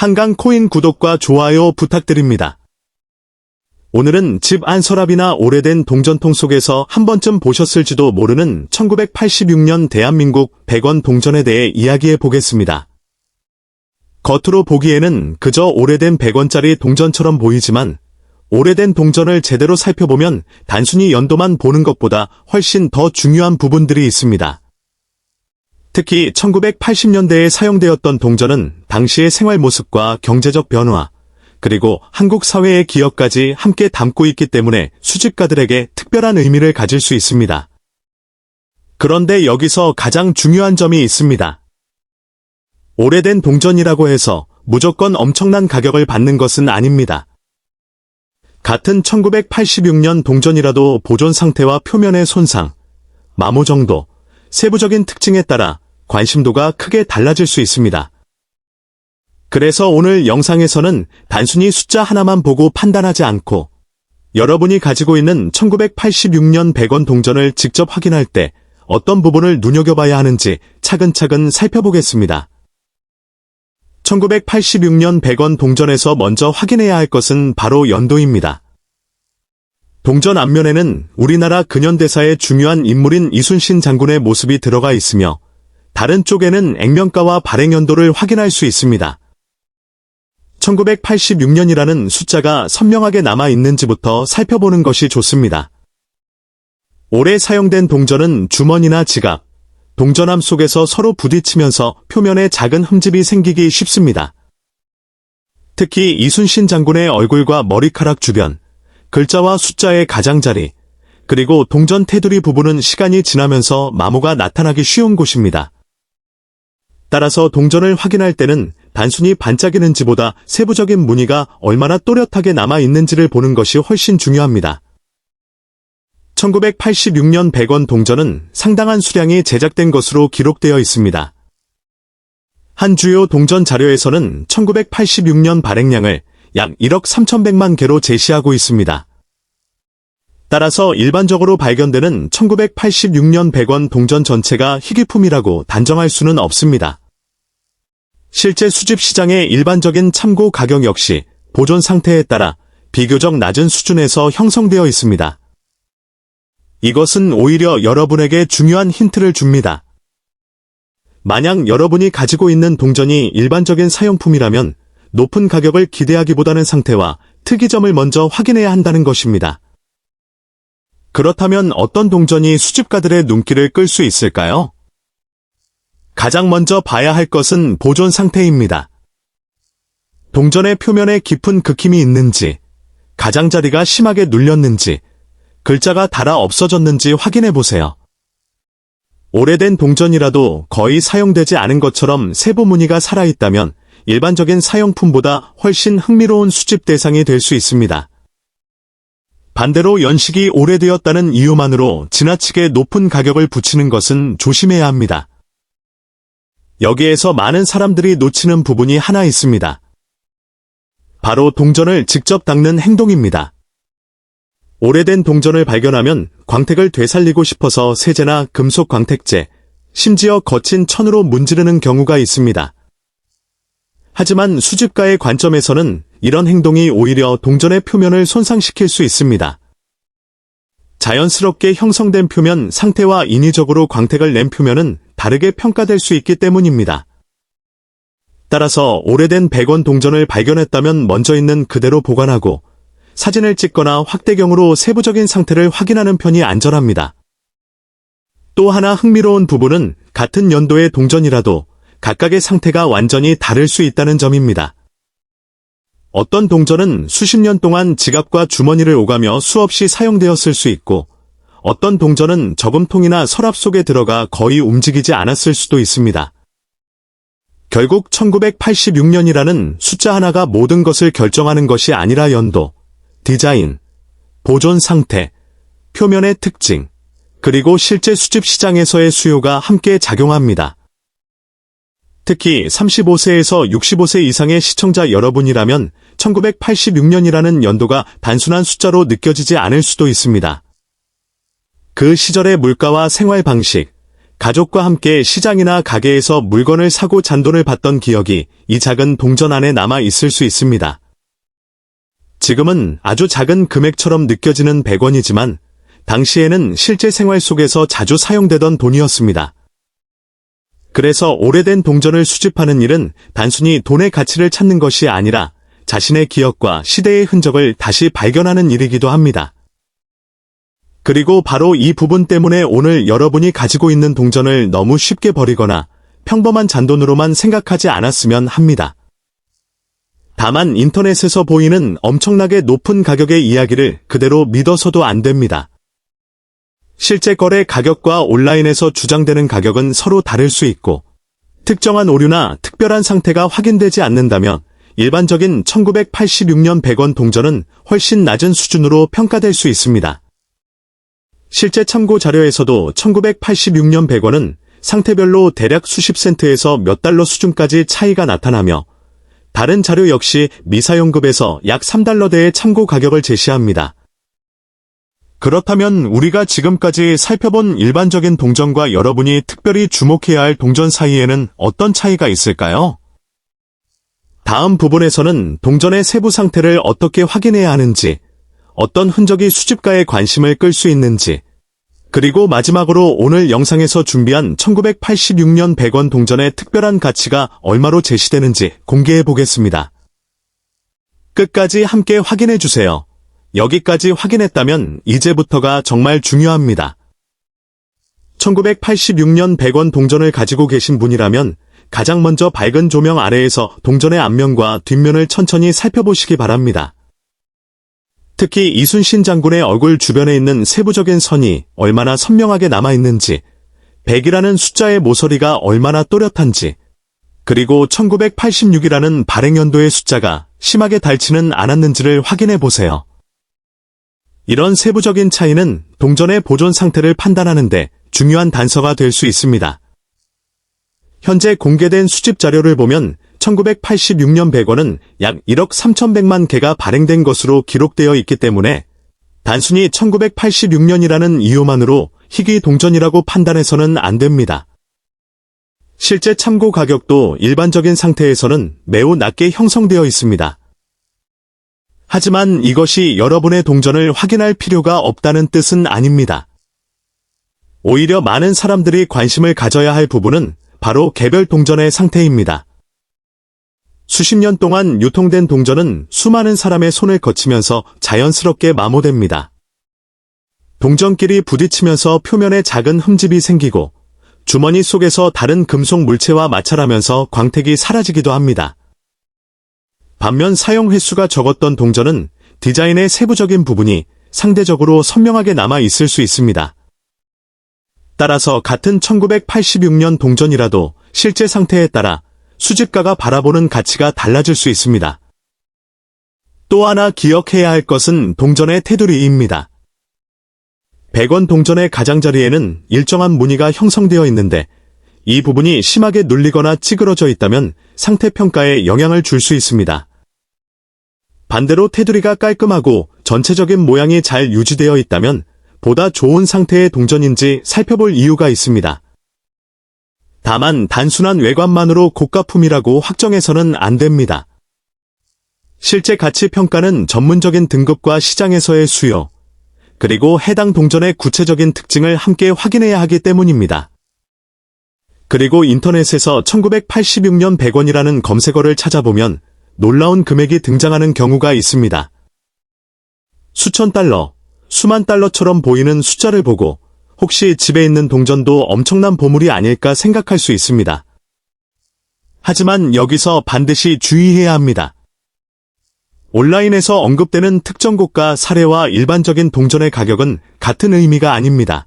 한강코인 구독과 좋아요 부탁드립니다. 오늘은 집 안 서랍이나 오래된 동전통 속에서 한 번쯤 보셨을지도 모르는 1986년 대한민국 100원 동전에 대해 이야기해 보겠습니다. 겉으로 보기에는 그저 오래된 100원짜리 동전처럼 보이지만 오래된 동전을 제대로 살펴보면 단순히 연도만 보는 것보다 훨씬 더 중요한 부분들이 있습니다. 특히 1980년대에 사용되었던 동전은 당시의 생활 모습과 경제적 변화, 그리고 한국 사회의 기여까지 함께 담고 있기 때문에 수집가들에게 특별한 의미를 가질 수 있습니다. 그런데 여기서 가장 중요한 점이 있습니다. 오래된 동전이라고 해서 무조건 엄청난 가격을 받는 것은 아닙니다. 같은 1986년 동전이라도 보존 상태와 표면의 손상, 마모 정도, 세부적인 특징에 따라 관심도가 크게 달라질 수 있습니다. 그래서 오늘 영상에서는 단순히 숫자 하나만 보고 판단하지 않고 여러분이 가지고 있는 1986년 100원 동전을 직접 확인할 때 어떤 부분을 눈여겨봐야 하는지 차근차근 살펴보겠습니다. 1986년 100원 동전에서 먼저 확인해야 할 것은 바로 연도입니다. 동전 앞면에는 우리나라 근현대사의 중요한 인물인 이순신 장군의 모습이 들어가 있으며 다른 쪽에는 액면가와 발행연도를 확인할 수 있습니다. 1986년이라는 숫자가 선명하게 남아있는지부터 살펴보는 것이 좋습니다. 오래 사용된 동전은 주머니나 지갑, 동전함 속에서 서로 부딪히면서 표면에 작은 흠집이 생기기 쉽습니다. 특히 이순신 장군의 얼굴과 머리카락 주변, 글자와 숫자의 가장자리, 그리고 동전 테두리 부분은 시간이 지나면서 마모가 나타나기 쉬운 곳입니다. 따라서 동전을 확인할 때는 단순히 반짝이는지보다 세부적인 무늬가 얼마나 또렷하게 남아있는지를 보는 것이 훨씬 중요합니다. 1986년 100원 동전은 상당한 수량이 제작된 것으로 기록되어 있습니다. 한 주요 동전 자료에서는 1986년 발행량을 약 1억 3,100만 개로 제시하고 있습니다. 따라서 일반적으로 발견되는 1986년 100원 동전 전체가 희귀품이라고 단정할 수는 없습니다. 실제 수집 시장의 일반적인 참고 가격 역시 보존 상태에 따라 비교적 낮은 수준에서 형성되어 있습니다. 이것은 오히려 여러분에게 중요한 힌트를 줍니다. 만약 여러분이 가지고 있는 동전이 일반적인 사용품이라면 높은 가격을 기대하기보다는 상태와 특이점을 먼저 확인해야 한다는 것입니다. 그렇다면 어떤 동전이 수집가들의 눈길을 끌 수 있을까요? 가장 먼저 봐야 할 것은 보존 상태입니다. 동전의 표면에 깊은 긁힘이 있는지, 가장자리가 심하게 눌렸는지, 글자가 닳아 없어졌는지 확인해 보세요. 오래된 동전이라도 거의 사용되지 않은 것처럼 세부 무늬가 살아있다면 일반적인 사용품보다 훨씬 흥미로운 수집 대상이 될 수 있습니다. 반대로 연식이 오래되었다는 이유만으로 지나치게 높은 가격을 붙이는 것은 조심해야 합니다. 여기에서 많은 사람들이 놓치는 부분이 하나 있습니다. 바로 동전을 직접 닦는 행동입니다. 오래된 동전을 발견하면 광택을 되살리고 싶어서 세제나 금속 광택제, 심지어 거친 천으로 문지르는 경우가 있습니다. 하지만 수집가의 관점에서는 이런 행동이 오히려 동전의 표면을 손상시킬 수 있습니다. 자연스럽게 형성된 표면 상태와 인위적으로 광택을 낸 표면은 다르게 평가될 수 있기 때문입니다. 따라서 오래된 100원 동전을 발견했다면 먼저 있는 그대로 보관하고 사진을 찍거나 확대경으로 세부적인 상태를 확인하는 편이 안전합니다. 또 하나 흥미로운 부분은 같은 연도의 동전이라도 각각의 상태가 완전히 다를 수 있다는 점입니다. 어떤 동전은 수십 년 동안 지갑과 주머니를 오가며 수없이 사용되었을 수 있고 어떤 동전은 저금통이나 서랍 속에 들어가 거의 움직이지 않았을 수도 있습니다. 결국 1986년이라는 숫자 하나가 모든 것을 결정하는 것이 아니라 연도, 디자인, 보존 상태, 표면의 특징, 그리고 실제 수집 시장에서의 수요가 함께 작용합니다. 특히 35세에서 65세 이상의 시청자 여러분이라면 1986년이라는 연도가 단순한 숫자로 느껴지지 않을 수도 있습니다. 그 시절의 물가와 생활 방식, 가족과 함께 시장이나 가게에서 물건을 사고 잔돈을 받던 기억이 이 작은 동전 안에 남아 있을 수 있습니다. 지금은 아주 작은 금액처럼 느껴지는 100원이지만 당시에는 실제 생활 속에서 자주 사용되던 돈이었습니다. 그래서 오래된 동전을 수집하는 일은 단순히 돈의 가치를 찾는 것이 아니라 자신의 기억과 시대의 흔적을 다시 발견하는 일이기도 합니다. 그리고 바로 이 부분 때문에 오늘 여러분이 가지고 있는 동전을 너무 쉽게 버리거나 평범한 잔돈으로만 생각하지 않았으면 합니다. 다만 인터넷에서 보이는 엄청나게 높은 가격의 이야기를 그대로 믿어서도 안 됩니다. 실제 거래 가격과 온라인에서 주장되는 가격은 서로 다를 수 있고 특정한 오류나 특별한 상태가 확인되지 않는다면 일반적인 1986년 100원 동전은 훨씬 낮은 수준으로 평가될 수 있습니다. 실제 참고 자료에서도 1986년 100원은 상태별로 대략 수십 센트에서 몇 달러 수준까지 차이가 나타나며 다른 자료 역시 미사용급에서 약 3달러대의 참고 가격을 제시합니다. 그렇다면 우리가 지금까지 살펴본 일반적인 동전과 여러분이 특별히 주목해야 할 동전 사이에는 어떤 차이가 있을까요? 다음 부분에서는 동전의 세부 상태를 어떻게 확인해야 하는지, 어떤 흔적이 수집가의 관심을 끌 수 있는지, 그리고 마지막으로 오늘 영상에서 준비한 1986년 100원 동전의 특별한 가치가 얼마로 제시되는지 공개해 보겠습니다. 끝까지 함께 확인해 주세요. 여기까지 확인했다면 이제부터가 정말 중요합니다. 1986년 100원 동전을 가지고 계신 분이라면 가장 먼저 밝은 조명 아래에서 동전의 앞면과 뒷면을 천천히 살펴보시기 바랍니다. 특히 이순신 장군의 얼굴 주변에 있는 세부적인 선이 얼마나 선명하게 남아있는지, 100이라는 숫자의 모서리가 얼마나 또렷한지, 그리고 1986이라는 발행연도의 숫자가 심하게 닳지는 않았는지를 확인해 보세요. 이런 세부적인 차이는 동전의 보존 상태를 판단하는데 중요한 단서가 될 수 있습니다. 현재 공개된 수집 자료를 보면 1986년 100원은 약 1억 3,100만 개가 발행된 것으로 기록되어 있기 때문에 단순히 1986년이라는 이유만으로 희귀 동전이라고 판단해서는 안 됩니다. 실제 참고 가격도 일반적인 상태에서는 매우 낮게 형성되어 있습니다. 하지만 이것이 여러분의 동전을 확인할 필요가 없다는 뜻은 아닙니다. 오히려 많은 사람들이 관심을 가져야 할 부분은 바로 개별 동전의 상태입니다. 수십 년 동안 유통된 동전은 수많은 사람의 손을 거치면서 자연스럽게 마모됩니다. 동전끼리 부딪히면서 표면에 작은 흠집이 생기고 주머니 속에서 다른 금속 물체와 마찰하면서 광택이 사라지기도 합니다. 반면 사용 횟수가 적었던 동전은 디자인의 세부적인 부분이 상대적으로 선명하게 남아 있을 수 있습니다. 따라서 같은 1986년 동전이라도 실제 상태에 따라 수집가가 바라보는 가치가 달라질 수 있습니다. 또 하나 기억해야 할 것은 동전의 테두리입니다. 100원 동전의 가장자리에는 일정한 무늬가 형성되어 있는데 이 부분이 심하게 눌리거나 찌그러져 있다면 상태 평가에 영향을 줄 수 있습니다. 반대로 테두리가 깔끔하고 전체적인 모양이 잘 유지되어 있다면 보다 좋은 상태의 동전인지 살펴볼 이유가 있습니다. 다만 단순한 외관만으로 고가품이라고 확정해서는 안 됩니다. 실제 가치 평가는 전문적인 등급과 시장에서의 수요, 그리고 해당 동전의 구체적인 특징을 함께 확인해야 하기 때문입니다. 그리고 인터넷에서 1986년 100원이라는 검색어를 찾아보면 놀라운 금액이 등장하는 경우가 있습니다. 수천 달러, 수만 달러처럼 보이는 숫자를 보고 혹시 집에 있는 동전도 엄청난 보물이 아닐까 생각할 수 있습니다. 하지만 여기서 반드시 주의해야 합니다. 온라인에서 언급되는 특정 고가 사례와 일반적인 동전의 가격은 같은 의미가 아닙니다.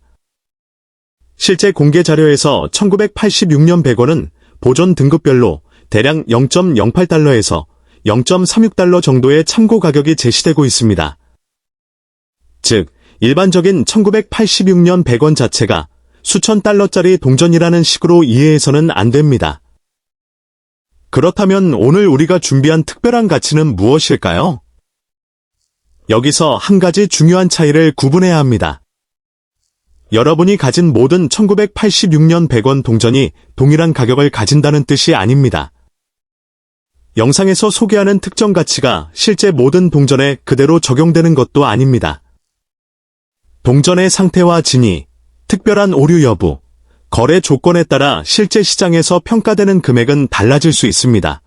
실제 공개 자료에서 1986년 100원은 보존 등급별로 대략 0.08달러에서 0.36달러 정도의 참고 가격이 제시되고 있습니다. 즉, 일반적인 1986년 100원 자체가 수천 달러짜리 동전이라는 식으로 이해해서는 안 됩니다. 그렇다면 오늘 우리가 준비한 특별한 가치는 무엇일까요? 여기서 한 가지 중요한 차이를 구분해야 합니다. 여러분이 가진 모든 1986년 100원 동전이 동일한 가격을 가진다는 뜻이 아닙니다. 영상에서 소개하는 특정 가치가 실제 모든 동전에 그대로 적용되는 것도 아닙니다. 동전의 상태와 진위, 특별한 오류 여부, 거래 조건에 따라 실제 시장에서 평가되는 금액은 달라질 수 있습니다.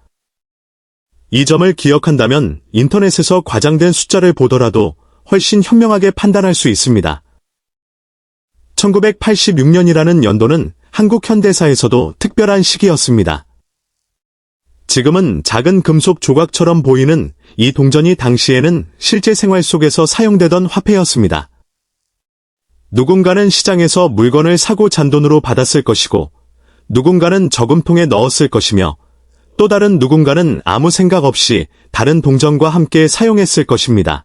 이 점을 기억한다면 인터넷에서 과장된 숫자를 보더라도 훨씬 현명하게 판단할 수 있습니다. 1986년이라는 연도는 한국 현대사에서도 특별한 시기였습니다. 지금은 작은 금속 조각처럼 보이는 이 동전이 당시에는 실제 생활 속에서 사용되던 화폐였습니다. 누군가는 시장에서 물건을 사고 잔돈으로 받았을 것이고, 누군가는 저금통에 넣었을 것이며, 또 다른 누군가는 아무 생각 없이 다른 동전과 함께 사용했을 것입니다.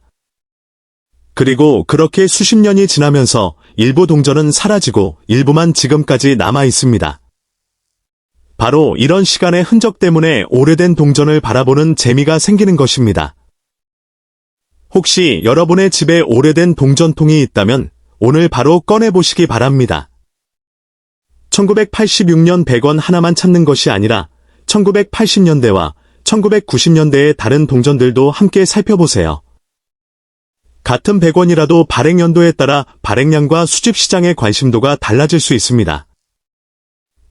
그리고 그렇게 수십 년이 지나면서 일부 동전은 사라지고 일부만 지금까지 남아 있습니다. 바로 이런 시간의 흔적 때문에 오래된 동전을 바라보는 재미가 생기는 것입니다. 혹시 여러분의 집에 오래된 동전통이 있다면 오늘 바로 꺼내보시기 바랍니다. 1986년 100원 하나만 찾는 것이 아니라 1980년대와 1990년대의 다른 동전들도 함께 살펴보세요. 같은 100원이라도 발행 연도에 따라 발행량과 수집 시장의 관심도가 달라질 수 있습니다.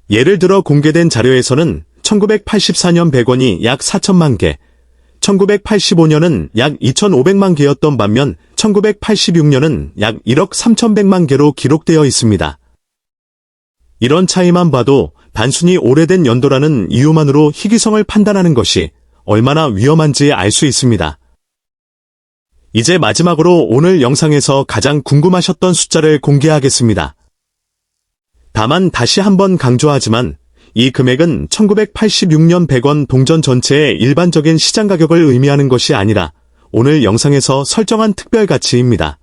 예를 들어 공개된 자료에서는 1984년 100원이 약 4천만 개, 1985년은 약 2,500만 개였던 반면 1986년은 약 1억 3,100만 개로 기록되어 있습니다. 이런 차이만 봐도 단순히 오래된 연도라는 이유만으로 희귀성을 판단하는 것이 얼마나 위험한지 알 수 있습니다. 이제 마지막으로 오늘 영상에서 가장 궁금하셨던 숫자를 공개하겠습니다. 다만 다시 한번 강조하지만 이 금액은 1986년 100원 동전 전체의 일반적인 시장 가격을 의미하는 것이 아니라 오늘 영상에서 설정한 특별 가치입니다.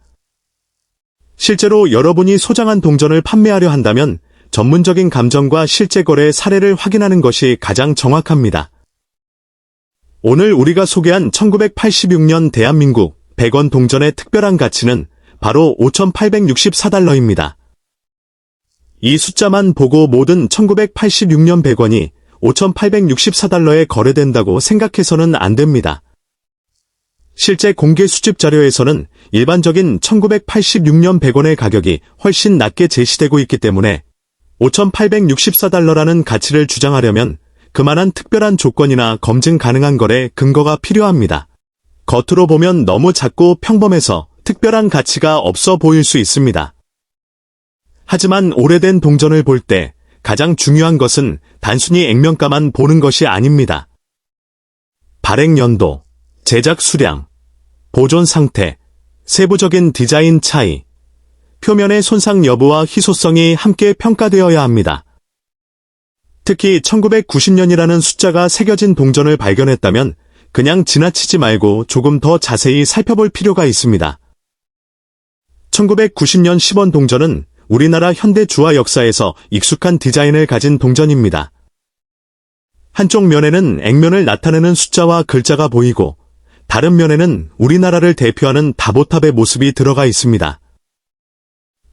실제로 여러분이 소장한 동전을 판매하려 한다면 전문적인 감정과 실제 거래 사례를 확인하는 것이 가장 정확합니다. 오늘 우리가 소개한 1986년 대한민국 100원 동전의 특별한 가치는 바로 5,864달러입니다. 이 숫자만 보고 모든 1986년 100원이 5,864달러에 거래된다고 생각해서는 안 됩니다. 실제 공개 수집 자료에서는 일반적인 1986년 100원의 가격이 훨씬 낮게 제시되고 있기 때문에 5,864달러라는 가치를 주장하려면 그만한 특별한 조건이나 검증 가능한 거래 근거가 필요합니다. 겉으로 보면 너무 작고 평범해서 특별한 가치가 없어 보일 수 있습니다. 하지만 오래된 동전을 볼 때 가장 중요한 것은 단순히 액면가만 보는 것이 아닙니다. 발행 연도, 제작 수량, 보존 상태, 세부적인 디자인 차이, 표면의 손상 여부와 희소성이 함께 평가되어야 합니다. 특히 1990년이라는 숫자가 새겨진 동전을 발견했다면 그냥 지나치지 말고 조금 더 자세히 살펴볼 필요가 있습니다. 1990년 10원 동전은 우리나라 현대 주화 역사에서 익숙한 디자인을 가진 동전입니다. 한쪽 면에는 액면을 나타내는 숫자와 글자가 보이고 다른 면에는 우리나라를 대표하는 다보탑의 모습이 들어가 있습니다.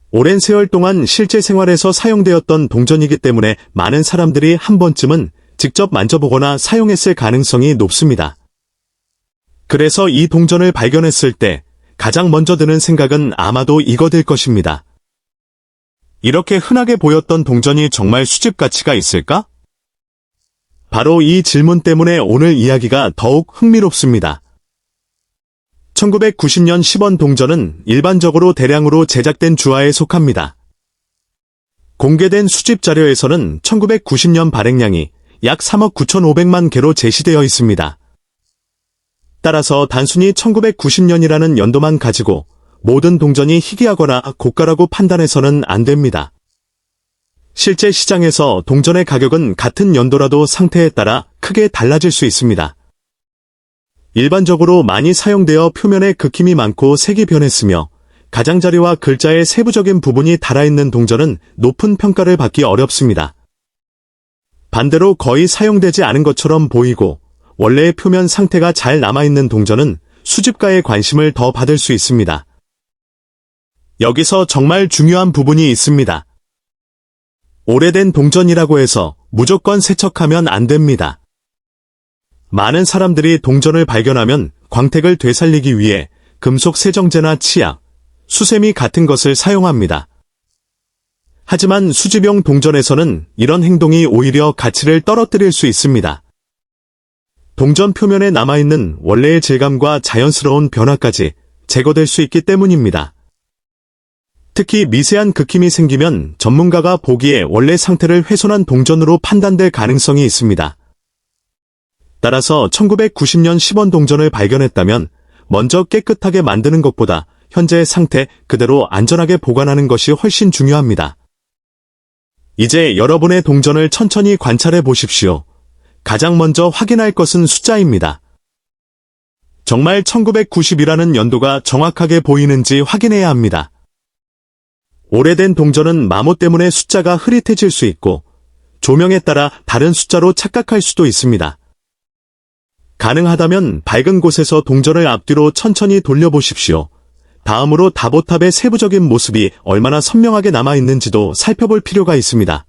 오랜 세월 동안 실제 생활에서 사용되었던 동전이기 때문에 많은 사람들이 한 번쯤은 직접 만져보거나 사용했을 가능성이 높습니다. 그래서 이 동전을 발견했을 때 가장 먼저 드는 생각은 아마도 이거일 것입니다. 이렇게 흔하게 보였던 동전이 정말 수집 가치가 있을까? 바로 이 질문 때문에 오늘 이야기가 더욱 흥미롭습니다. 1990년 10원 동전은 일반적으로 대량으로 제작된 주화에 속합니다. 공개된 수집 자료에서는 1990년 발행량이 약 3억 9,500만 개로 제시되어 있습니다. 따라서 단순히 1990년이라는 연도만 가지고 모든 동전이 희귀하거나 고가라고 판단해서는 안 됩니다. 실제 시장에서 동전의 가격은 같은 연도라도 상태에 따라 크게 달라질 수 있습니다. 일반적으로 많이 사용되어 표면에 긁힘이 많고 색이 변했으며 가장자리와 글자의 세부적인 부분이 달아있는 동전은 높은 평가를 받기 어렵습니다. 반대로 거의 사용되지 않은 것처럼 보이고 원래의 표면 상태가 잘 남아있는 동전은 수집가의 관심을 더 받을 수 있습니다. 여기서 정말 중요한 부분이 있습니다. 오래된 동전이라고 해서 무조건 세척하면 안 됩니다. 많은 사람들이 동전을 발견하면 광택을 되살리기 위해 금속 세정제나 치약, 수세미 같은 것을 사용합니다. 하지만 수집용 동전에서는 이런 행동이 오히려 가치를 떨어뜨릴 수 있습니다. 동전 표면에 남아있는 원래의 질감과 자연스러운 변화까지 제거될 수 있기 때문입니다. 특히 미세한 극힘이 생기면 전문가가 보기에 원래 상태를 훼손한 동전으로 판단될 가능성이 있습니다. 따라서 1990년 10원 동전을 발견했다면 먼저 깨끗하게 만드는 것보다 현재의 상태 그대로 안전하게 보관하는 것이 훨씬 중요합니다. 이제 여러분의 동전을 천천히 관찰해 보십시오. 가장 먼저 확인할 것은 숫자입니다. 정말 1990이라는 연도가 정확하게 보이는지 확인해야 합니다. 오래된 동전은 마모 때문에 숫자가 흐릿해질 수 있고 조명에 따라 다른 숫자로 착각할 수도 있습니다. 가능하다면 밝은 곳에서 동전을 앞뒤로 천천히 돌려보십시오. 다음으로 다보탑의 세부적인 모습이 얼마나 선명하게 남아있는지도 살펴볼 필요가 있습니다.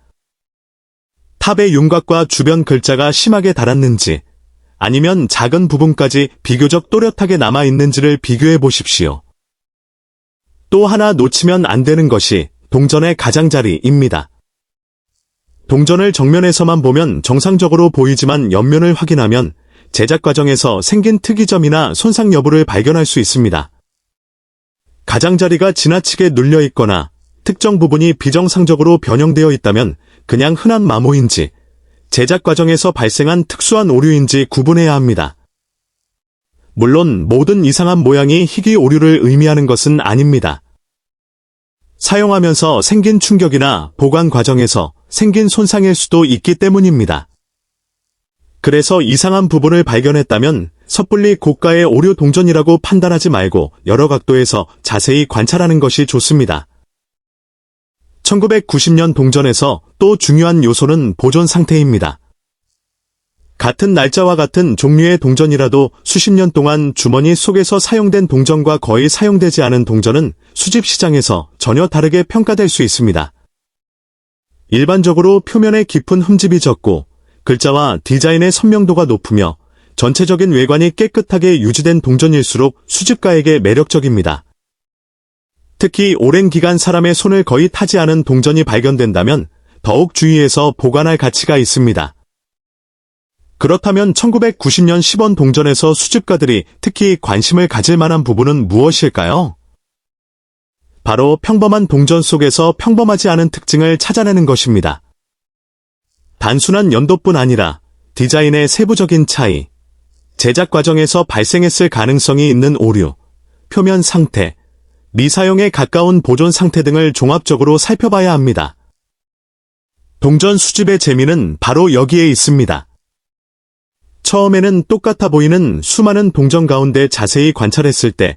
탑의 윤곽과 주변 글자가 심하게 닳았는지 아니면 작은 부분까지 비교적 또렷하게 남아있는지를 비교해 보십시오. 또 하나 놓치면 안 되는 것이 동전의 가장자리입니다. 동전을 정면에서만 보면 정상적으로 보이지만 옆면을 확인하면 제작 과정에서 생긴 특이점이나 손상 여부를 발견할 수 있습니다. 가장자리가 지나치게 눌려 있거나 특정 부분이 비정상적으로 변형되어 있다면 그냥 흔한 마모인지 제작 과정에서 발생한 특수한 오류인지 구분해야 합니다. 물론 모든 이상한 모양이 희귀 오류를 의미하는 것은 아닙니다. 사용하면서 생긴 충격이나 보관 과정에서 생긴 손상일 수도 있기 때문입니다. 그래서 이상한 부분을 발견했다면 섣불리 고가의 오류 동전이라고 판단하지 말고 여러 각도에서 자세히 관찰하는 것이 좋습니다. 1990년 동전에서 또 중요한 요소는 보존 상태입니다. 같은 날짜와 같은 종류의 동전이라도 수십 년 동안 주머니 속에서 사용된 동전과 거의 사용되지 않은 동전은 수집 시장에서 전혀 다르게 평가될 수 있습니다. 일반적으로 표면에 깊은 흠집이 적고 글자와 디자인의 선명도가 높으며 전체적인 외관이 깨끗하게 유지된 동전일수록 수집가에게 매력적입니다. 특히 오랜 기간 사람의 손을 거의 타지 않은 동전이 발견된다면 더욱 주의해서 보관할 가치가 있습니다. 그렇다면 1990년 10원 동전에서 수집가들이 특히 관심을 가질 만한 부분은 무엇일까요? 바로 평범한 동전 속에서 평범하지 않은 특징을 찾아내는 것입니다. 단순한 연도뿐 아니라 디자인의 세부적인 차이, 제작 과정에서 발생했을 가능성이 있는 오류, 표면 상태, 미사용에 가까운 보존 상태 등을 종합적으로 살펴봐야 합니다. 동전 수집의 재미는 바로 여기에 있습니다. 처음에는 똑같아 보이는 수많은 동전 가운데 자세히 관찰했을 때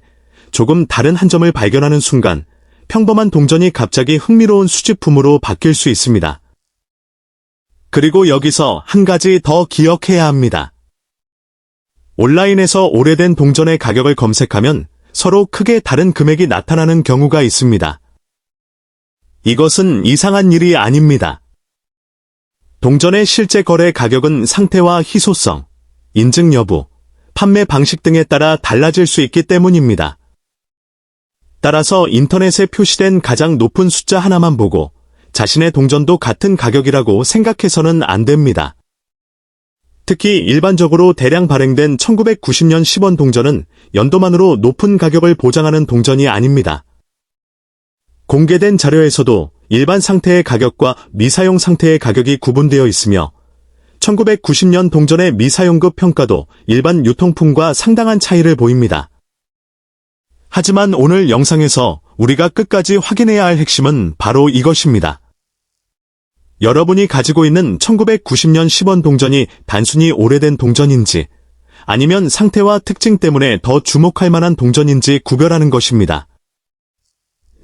조금 다른 한 점을 발견하는 순간 평범한 동전이 갑자기 흥미로운 수집품으로 바뀔 수 있습니다. 그리고 여기서 한 가지 더 기억해야 합니다. 온라인에서 오래된 동전의 가격을 검색하면 서로 크게 다른 금액이 나타나는 경우가 있습니다. 이것은 이상한 일이 아닙니다. 동전의 실제 거래 가격은 상태와 희소성, 인증 여부, 판매 방식 등에 따라 달라질 수 있기 때문입니다. 따라서 인터넷에 표시된 가장 높은 숫자 하나만 보고 자신의 동전도 같은 가격이라고 생각해서는 안 됩니다. 특히 일반적으로 대량 발행된 1990년 10원 동전은 연도만으로 높은 가격을 보장하는 동전이 아닙니다. 공개된 자료에서도 일반 상태의 가격과 미사용 상태의 가격이 구분되어 있으며 1990년 동전의 미사용급 평가도 일반 유통품과 상당한 차이를 보입니다. 하지만 오늘 영상에서 우리가 끝까지 확인해야 할 핵심은 바로 이것입니다. 여러분이 가지고 있는 1990년 10원 동전이 단순히 오래된 동전인지 아니면 상태와 특징 때문에 더 주목할 만한 동전인지 구별하는 것입니다.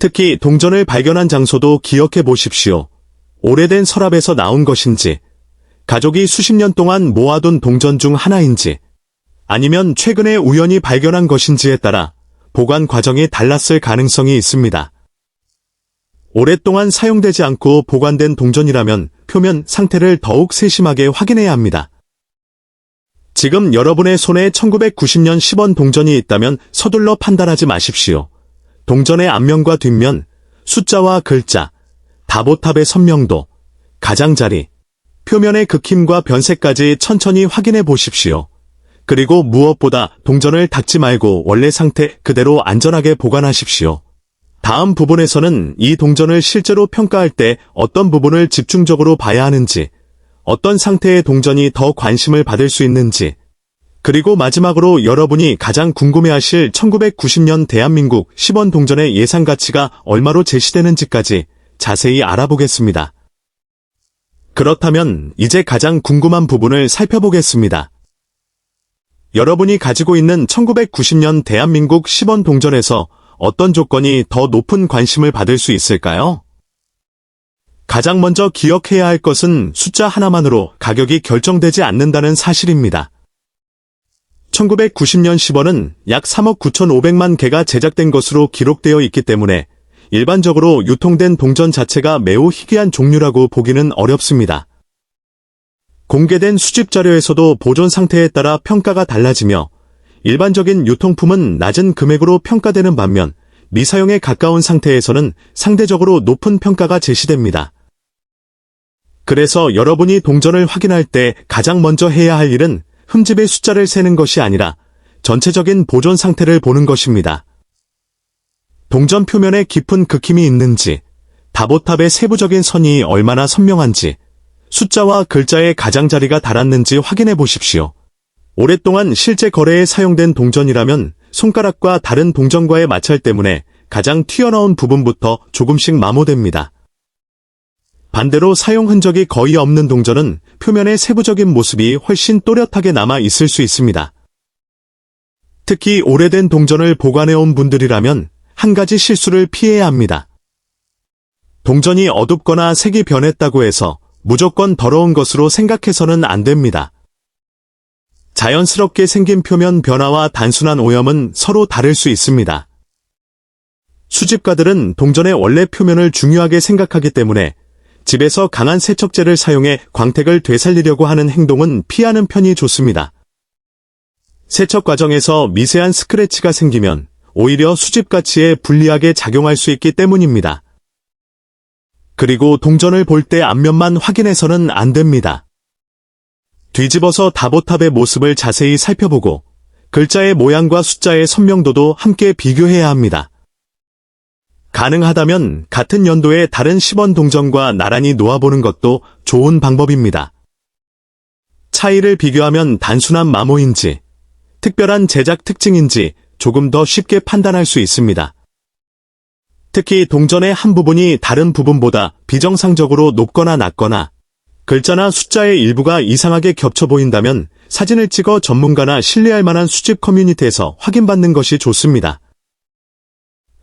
특히 동전을 발견한 장소도 기억해 보십시오. 오래된 서랍에서 나온 것인지, 가족이 수십 년 동안 모아둔 동전 중 하나인지, 아니면 최근에 우연히 발견한 것인지에 따라 보관 과정이 달랐을 가능성이 있습니다. 오랫동안 사용되지 않고 보관된 동전이라면 표면 상태를 더욱 세심하게 확인해야 합니다. 지금 여러분의 손에 1990년 10원 동전이 있다면 서둘러 판단하지 마십시오. 동전의 앞면과 뒷면, 숫자와 글자, 다보탑의 선명도, 가장자리, 표면의 긋힘과 변색까지 천천히 확인해 보십시오. 그리고 무엇보다 동전을 닦지 말고 원래 상태 그대로 안전하게 보관하십시오. 다음 부분에서는 이 동전을 실제로 평가할 때 어떤 부분을 집중적으로 봐야 하는지, 어떤 상태의 동전이 더 관심을 받을 수 있는지, 그리고 마지막으로 여러분이 가장 궁금해하실 1990년 대한민국 10원 동전의 예상 가치가 얼마로 제시되는지까지 자세히 알아보겠습니다. 그렇다면 이제 가장 궁금한 부분을 살펴보겠습니다. 여러분이 가지고 있는 1990년 대한민국 10원 동전에서 어떤 조건이 더 높은 관심을 받을 수 있을까요? 가장 먼저 기억해야 할 것은 숫자 하나만으로 가격이 결정되지 않는다는 사실입니다. 1990년 10원은 약 3억 9,500만 개가 제작된 것으로 기록되어 있기 때문에 일반적으로 유통된 동전 자체가 매우 희귀한 종류라고 보기는 어렵습니다. 공개된 수집 자료에서도 보존 상태에 따라 평가가 달라지며 일반적인 유통품은 낮은 금액으로 평가되는 반면 미사용에 가까운 상태에서는 상대적으로 높은 평가가 제시됩니다. 그래서 여러분이 동전을 확인할 때 가장 먼저 해야 할 일은 흠집의 숫자를 세는 것이 아니라 전체적인 보존 상태를 보는 것입니다. 동전 표면에 깊은 긋힘이 있는지, 다보탑의 세부적인 선이 얼마나 선명한지, 숫자와 글자의 가장자리가 달았는지 확인해 보십시오. 오랫동안 실제 거래에 사용된 동전이라면 손가락과 다른 동전과의 마찰 때문에 가장 튀어나온 부분부터 조금씩 마모됩니다. 반대로 사용 흔적이 거의 없는 동전은 표면의 세부적인 모습이 훨씬 또렷하게 남아 있을 수 있습니다. 특히 오래된 동전을 보관해온 분들이라면 한 가지 실수를 피해야 합니다. 동전이 어둡거나 색이 변했다고 해서 무조건 더러운 것으로 생각해서는 안 됩니다. 자연스럽게 생긴 표면 변화와 단순한 오염은 서로 다를 수 있습니다. 수집가들은 동전의 원래 표면을 중요하게 생각하기 때문에 집에서 강한 세척제를 사용해 광택을 되살리려고 하는 행동은 피하는 편이 좋습니다. 세척 과정에서 미세한 스크래치가 생기면 오히려 수집 가치에 불리하게 작용할 수 있기 때문입니다. 그리고 동전을 볼 때 앞면만 확인해서는 안 됩니다. 뒤집어서 다보탑의 모습을 자세히 살펴보고 글자의 모양과 숫자의 선명도도 함께 비교해야 합니다. 가능하다면 같은 연도의 다른 10원 동전과 나란히 놓아보는 것도 좋은 방법입니다. 차이를 비교하면 단순한 마모인지, 특별한 제작 특징인지 조금 더 쉽게 판단할 수 있습니다. 특히 동전의 한 부분이 다른 부분보다 비정상적으로 높거나 낮거나 글자나 숫자의 일부가 이상하게 겹쳐 보인다면 사진을 찍어 전문가나 신뢰할 만한 수집 커뮤니티에서 확인받는 것이 좋습니다.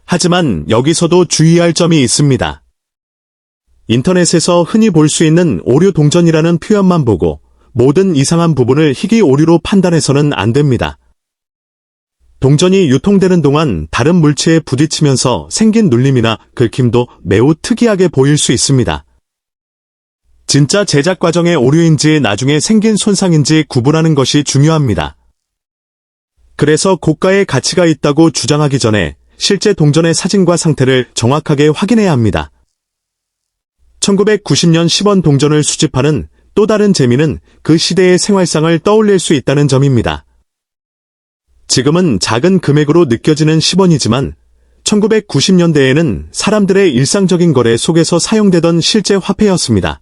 하지만 여기서도 주의할 점이 있습니다. 인터넷에서 흔히 볼 수 있는 오류 동전이라는 표현만 보고 모든 이상한 부분을 희귀 오류로 판단해서는 안 됩니다. 동전이 유통되는 동안 다른 물체에 부딪히면서 생긴 눌림이나 긁힘도 매우 특이하게 보일 수 있습니다. 진짜 제작 과정의 오류인지 나중에 생긴 손상인지 구분하는 것이 중요합니다. 그래서 고가의 가치가 있다고 주장하기 전에 실제 동전의 사진과 상태를 정확하게 확인해야 합니다. 1990년 10원 동전을 수집하는 또 다른 재미는 그 시대의 생활상을 떠올릴 수 있다는 점입니다. 지금은 작은 금액으로 느껴지는 10원이지만 1990년대에는 사람들의 일상적인 거래 속에서 사용되던 실제 화폐였습니다.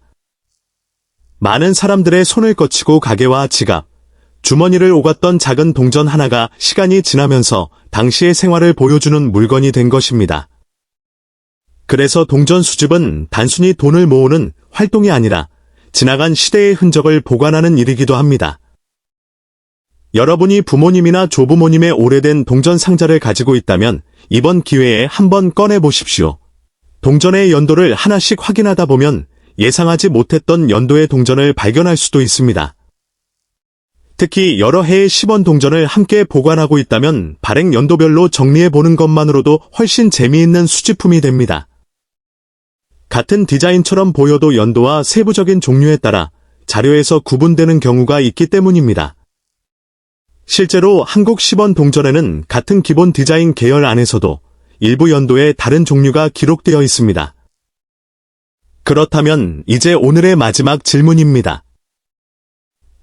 많은 사람들의 손을 거치고 가게와 지갑, 주머니를 오갔던 작은 동전 하나가 시간이 지나면서 당시의 생활을 보여주는 물건이 된 것입니다. 그래서 동전 수집은 단순히 돈을 모으는 활동이 아니라 지나간 시대의 흔적을 보관하는 일이기도 합니다. 여러분이 부모님이나 조부모님의 오래된 동전 상자를 가지고 있다면 이번 기회에 한번 꺼내보십시오. 동전의 연도를 하나씩 확인하다 보면 예상하지 못했던 연도의 동전을 발견할 수도 있습니다. 특히 여러 해의 10원 동전을 함께 보관하고 있다면 발행 연도별로 정리해보는 것만으로도 훨씬 재미있는 수집품이 됩니다. 같은 디자인처럼 보여도 연도와 세부적인 종류에 따라 자료에서 구분되는 경우가 있기 때문입니다. 실제로 한국 10원 동전에는 같은 기본 디자인 계열 안에서도 일부 연도에 다른 종류가 기록되어 있습니다. 그렇다면 이제 오늘의 마지막 질문입니다.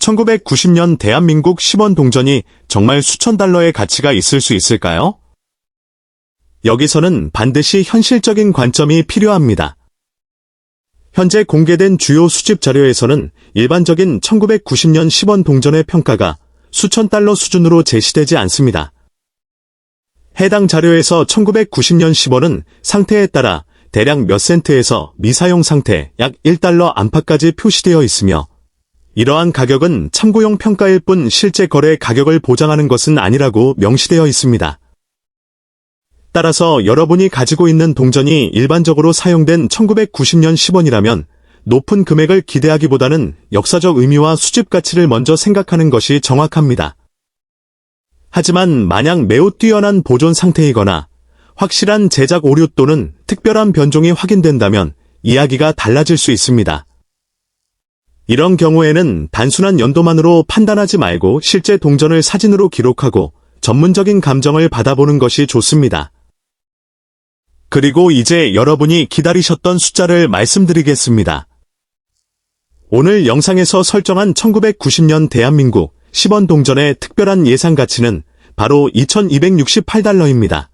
1990년 대한민국 10원 동전이 정말 수천 달러의 가치가 있을 수 있을까요? 여기서는 반드시 현실적인 관점이 필요합니다. 현재 공개된 주요 수집 자료에서는 일반적인 1990년 10원 동전의 평가가 수천 달러 수준으로 제시되지 않습니다. 해당 자료에서 1990년 10원은 상태에 따라 대략 몇 센트에서 미사용 상태 약 1달러 안팎까지 표시되어 있으며 이러한 가격은 참고용 평가일 뿐 실제 거래 가격을 보장하는 것은 아니라고 명시되어 있습니다. 따라서 여러분이 가지고 있는 동전이 일반적으로 사용된 1990년 10원이라면 높은 금액을 기대하기보다는 역사적 의미와 수집 가치를 먼저 생각하는 것이 정확합니다. 하지만 만약 매우 뛰어난 보존 상태이거나 확실한 제작 오류 또는 특별한 변종이 확인된다면 이야기가 달라질 수 있습니다. 이런 경우에는 단순한 연도만으로 판단하지 말고 실제 동전을 사진으로 기록하고 전문적인 감정을 받아보는 것이 좋습니다. 그리고 이제 여러분이 기다리셨던 숫자를 말씀드리겠습니다. 오늘 영상에서 설정한 1990년 대한민국 10원 동전의 특별한 예상 가치는 바로 2268달러입니다.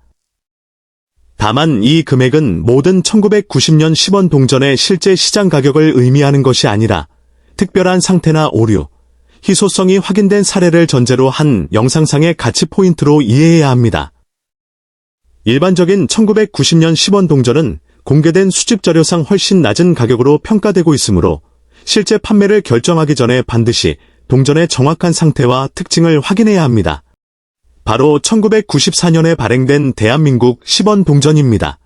다만 이 금액은 모든 1990년 10원 동전의 실제 시장 가격을 의미하는 것이 아니라 특별한 상태나 오류, 희소성이 확인된 사례를 전제로 한 영상상의 가치 포인트로 이해해야 합니다. 일반적인 1990년 10원 동전은 공개된 수집 자료상 훨씬 낮은 가격으로 평가되고 있으므로 실제 판매를 결정하기 전에 반드시 동전의 정확한 상태와 특징을 확인해야 합니다. 바로 1994년에 발행된 대한민국 10원 동전입니다.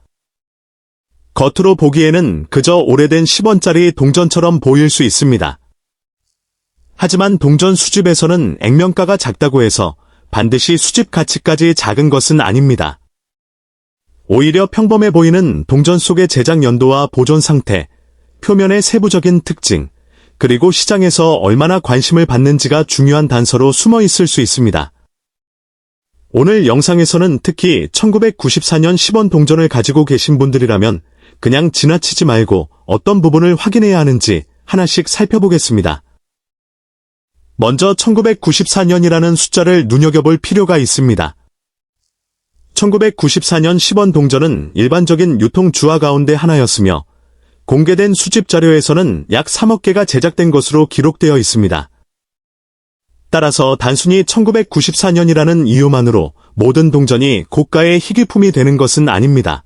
겉으로 보기에는 그저 오래된 10원짜리 동전처럼 보일 수 있습니다. 하지만 동전 수집에서는 액면가가 작다고 해서 반드시 수집 가치까지 작은 것은 아닙니다. 오히려 평범해 보이는 동전 속의 제작 연도와 보존 상태, 표면의 세부적인 특징, 그리고 시장에서 얼마나 관심을 받는지가 중요한 단서로 숨어 있을 수 있습니다. 오늘 영상에서는 특히 1994년 10원 동전을 가지고 계신 분들이라면 그냥 지나치지 말고 어떤 부분을 확인해야 하는지 하나씩 살펴보겠습니다. 먼저 1994년이라는 숫자를 눈여겨볼 필요가 있습니다. 1994년 10원 동전은 일반적인 유통 주화 가운데 하나였으며 공개된 수집 자료에서는 약 3억 개가 제작된 것으로 기록되어 있습니다. 따라서 단순히 1994년이라는 이유만으로 모든 동전이 고가의 희귀품이 되는 것은 아닙니다.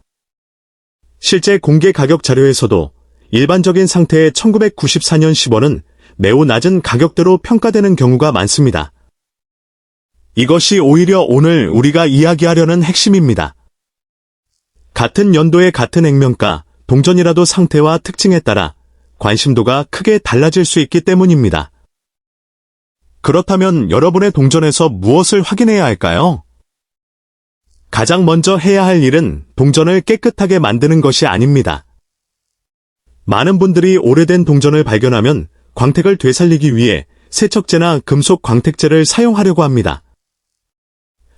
실제 공개 가격 자료에서도 일반적인 상태의 1994년 10원은 매우 낮은 가격대로 평가되는 경우가 많습니다. 이것이 오히려 오늘 우리가 이야기하려는 핵심입니다. 같은 연도의 같은 액면가, 동전이라도 상태와 특징에 따라 관심도가 크게 달라질 수 있기 때문입니다. 그렇다면 여러분의 동전에서 무엇을 확인해야 할까요? 가장 먼저 해야 할 일은 동전을 깨끗하게 만드는 것이 아닙니다. 많은 분들이 오래된 동전을 발견하면 광택을 되살리기 위해 세척제나 금속 광택제를 사용하려고 합니다.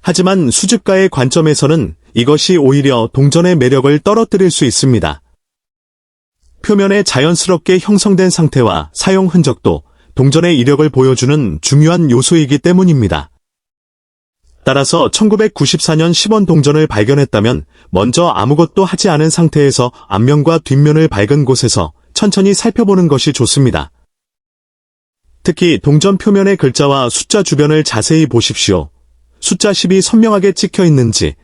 하지만 수집가의 관점에서는 이것이 오히려 동전의 매력을 떨어뜨릴 수 있습니다. 표면에 자연스럽게 형성된 상태와 사용 흔적도 동전의 이력을 보여주는 중요한 요소이기 때문입니다. 따라서 1994년 10원 동전을 발견했다면 먼저 아무것도 하지 않은 상태에서 앞면과 뒷면을 밝은 곳에서 천천히 살펴보는 것이 좋습니다. 특히 동전 표면의 글자와 숫자 주변을 자세히 보십시오. 숫자 10이 선명하게 찍혀 있는지,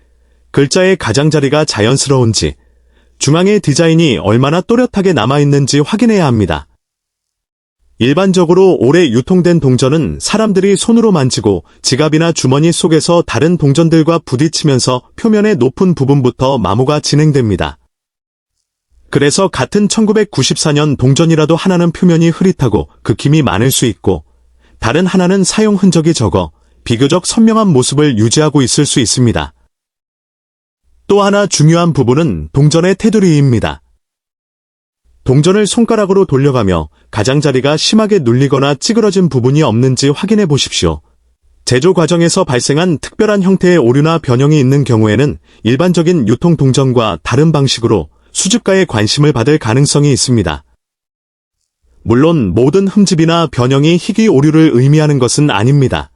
글자의 가장자리가 자연스러운지, 중앙의 디자인이 얼마나 또렷하게 남아있는지 확인해야 합니다. 일반적으로 오래 유통된 동전은 사람들이 손으로 만지고 지갑이나 주머니 속에서 다른 동전들과 부딪히면서 표면의 높은 부분부터 마모가 진행됩니다. 그래서 같은 1994년 동전이라도 하나는 표면이 흐릿하고 긁힘이 많을 수 있고 다른 하나는 사용 흔적이 적어 비교적 선명한 모습을 유지하고 있을 수 있습니다. 또 하나 중요한 부분은 동전의 테두리입니다. 동전을 손가락으로 돌려가며 가장자리가 심하게 눌리거나 찌그러진 부분이 없는지 확인해 보십시오. 제조 과정에서 발생한 특별한 형태의 오류나 변형이 있는 경우에는 일반적인 유통 동전과 다른 방식으로 수집가의 관심을 받을 가능성이 있습니다. 물론 모든 흠집이나 변형이 희귀 오류를 의미하는 것은 아닙니다.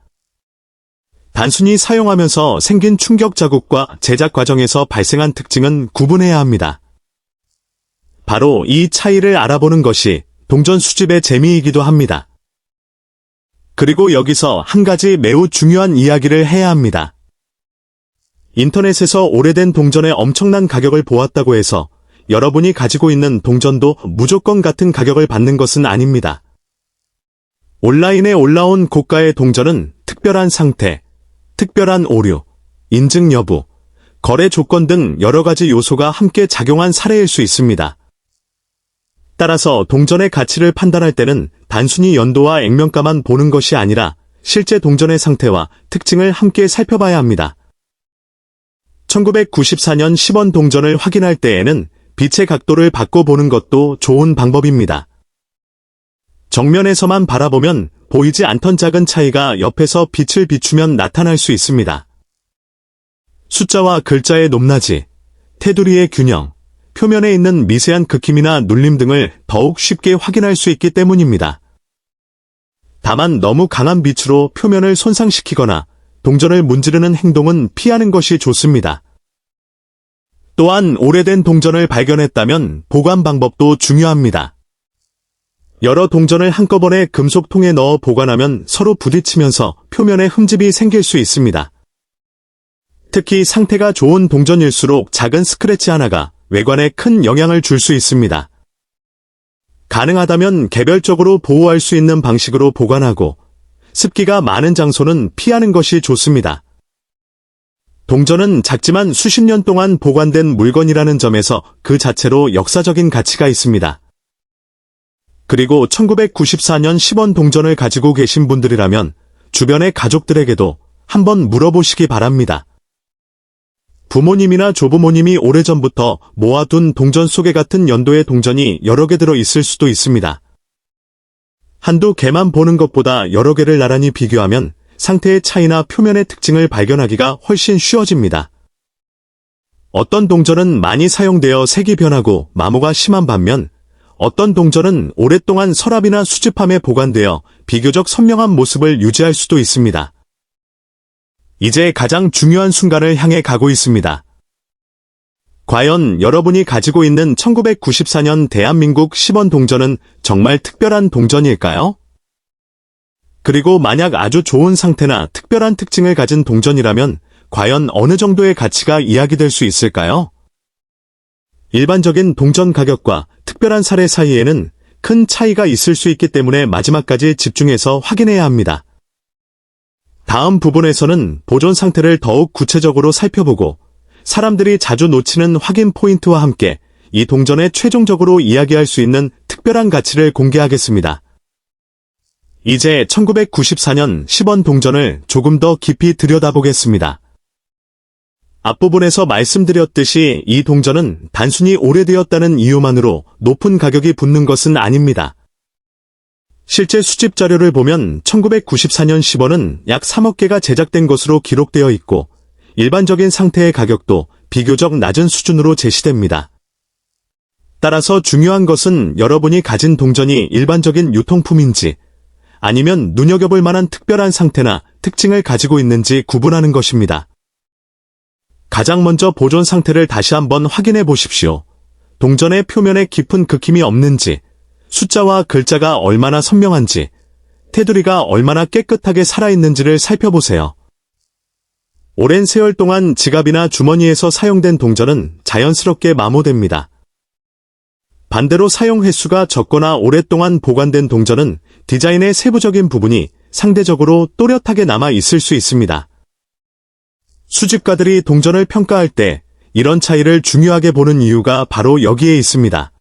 단순히 사용하면서 생긴 충격 자국과 제작 과정에서 발생한 특징은 구분해야 합니다. 바로 이 차이를 알아보는 것이 동전 수집의 재미이기도 합니다. 그리고 여기서 한 가지 매우 중요한 이야기를 해야 합니다. 인터넷에서 오래된 동전의 엄청난 가격을 보았다고 해서 여러분이 가지고 있는 동전도 무조건 같은 가격을 받는 것은 아닙니다. 온라인에 올라온 고가의 동전은 특별한 상태, 특별한 오류, 인증 여부, 거래 조건 등 여러 가지 요소가 함께 작용한 사례일 수 있습니다. 따라서 동전의 가치를 판단할 때는 단순히 연도와 액면가만 보는 것이 아니라 실제 동전의 상태와 특징을 함께 살펴봐야 합니다. 1994년 10원 동전을 확인할 때에는 빛의 각도를 바꿔보는 것도 좋은 방법입니다. 정면에서만 바라보면 보이지 않던 작은 차이가 옆에서 빛을 비추면 나타날 수 있습니다. 숫자와 글자의 높낮이, 테두리의 균형, 표면에 있는 미세한 긁힘이나 눌림 등을 더욱 쉽게 확인할 수 있기 때문입니다. 다만 너무 강한 빛으로 표면을 손상시키거나 동전을 문지르는 행동은 피하는 것이 좋습니다. 또한 오래된 동전을 발견했다면 보관 방법도 중요합니다. 여러 동전을 한꺼번에 금속통에 넣어 보관하면 서로 부딪히면서 표면에 흠집이 생길 수 있습니다. 특히 상태가 좋은 동전일수록 작은 스크래치 하나가 외관에 큰 영향을 줄 수 있습니다. 가능하다면 개별적으로 보호할 수 있는 방식으로 보관하고 습기가 많은 장소는 피하는 것이 좋습니다. 동전은 작지만 수십 년 동안 보관된 물건이라는 점에서 그 자체로 역사적인 가치가 있습니다. 그리고 1994년 10원 동전을 가지고 계신 분들이라면 주변의 가족들에게도 한번 물어보시기 바랍니다. 부모님이나 조부모님이 오래전부터 모아둔 동전 속에 같은 연도의 동전이 여러 개 들어 있을 수도 있습니다. 한두 개만 보는 것보다 여러 개를 나란히 비교하면 상태의 차이나 표면의 특징을 발견하기가 훨씬 쉬워집니다. 어떤 동전은 많이 사용되어 색이 변하고 마모가 심한 반면 어떤 동전은 오랫동안 서랍이나 수집함에 보관되어 비교적 선명한 모습을 유지할 수도 있습니다. 이제 가장 중요한 순간을 향해 가고 있습니다. 과연 여러분이 가지고 있는 1994년 대한민국 10원 동전은 정말 특별한 동전일까요? 그리고 만약 아주 좋은 상태나 특별한 특징을 가진 동전이라면 과연 어느 정도의 가치가 이야기될 수 있을까요? 일반적인 동전 가격과 특별한 사례 사이에는 큰 차이가 있을 수 있기 때문에 마지막까지 집중해서 확인해야 합니다. 다음 부분에서는 보존 상태를 더욱 구체적으로 살펴보고 사람들이 자주 놓치는 확인 포인트와 함께 이 동전에 최종적으로 이야기할 수 있는 특별한 가치를 공개하겠습니다. 이제 1994년 10원 동전을 조금 더 깊이 들여다보겠습니다. 앞부분에서 말씀드렸듯이 이 동전은 단순히 오래되었다는 이유만으로 높은 가격이 붙는 것은 아닙니다. 실제 수집 자료를 보면 1994년 10원은 약 3억 개가 제작된 것으로 기록되어 있고 일반적인 상태의 가격도 비교적 낮은 수준으로 제시됩니다. 따라서 중요한 것은 여러분이 가진 동전이 일반적인 유통품인지 아니면 눈여겨볼 만한 특별한 상태나 특징을 가지고 있는지 구분하는 것입니다. 가장 먼저 보존 상태를 다시 한번 확인해 보십시오. 동전의 표면에 깊은 긁힘이 없는지, 숫자와 글자가 얼마나 선명한지, 테두리가 얼마나 깨끗하게 살아있는지를 살펴보세요. 오랜 세월 동안 지갑이나 주머니에서 사용된 동전은 자연스럽게 마모됩니다. 반대로 사용 횟수가 적거나 오랫동안 보관된 동전은 디자인의 세부적인 부분이 상대적으로 또렷하게 남아 있을 수 있습니다. 수집가들이 동전을 평가할 때 이런 차이를 중요하게 보는 이유가 바로 여기에 있습니다.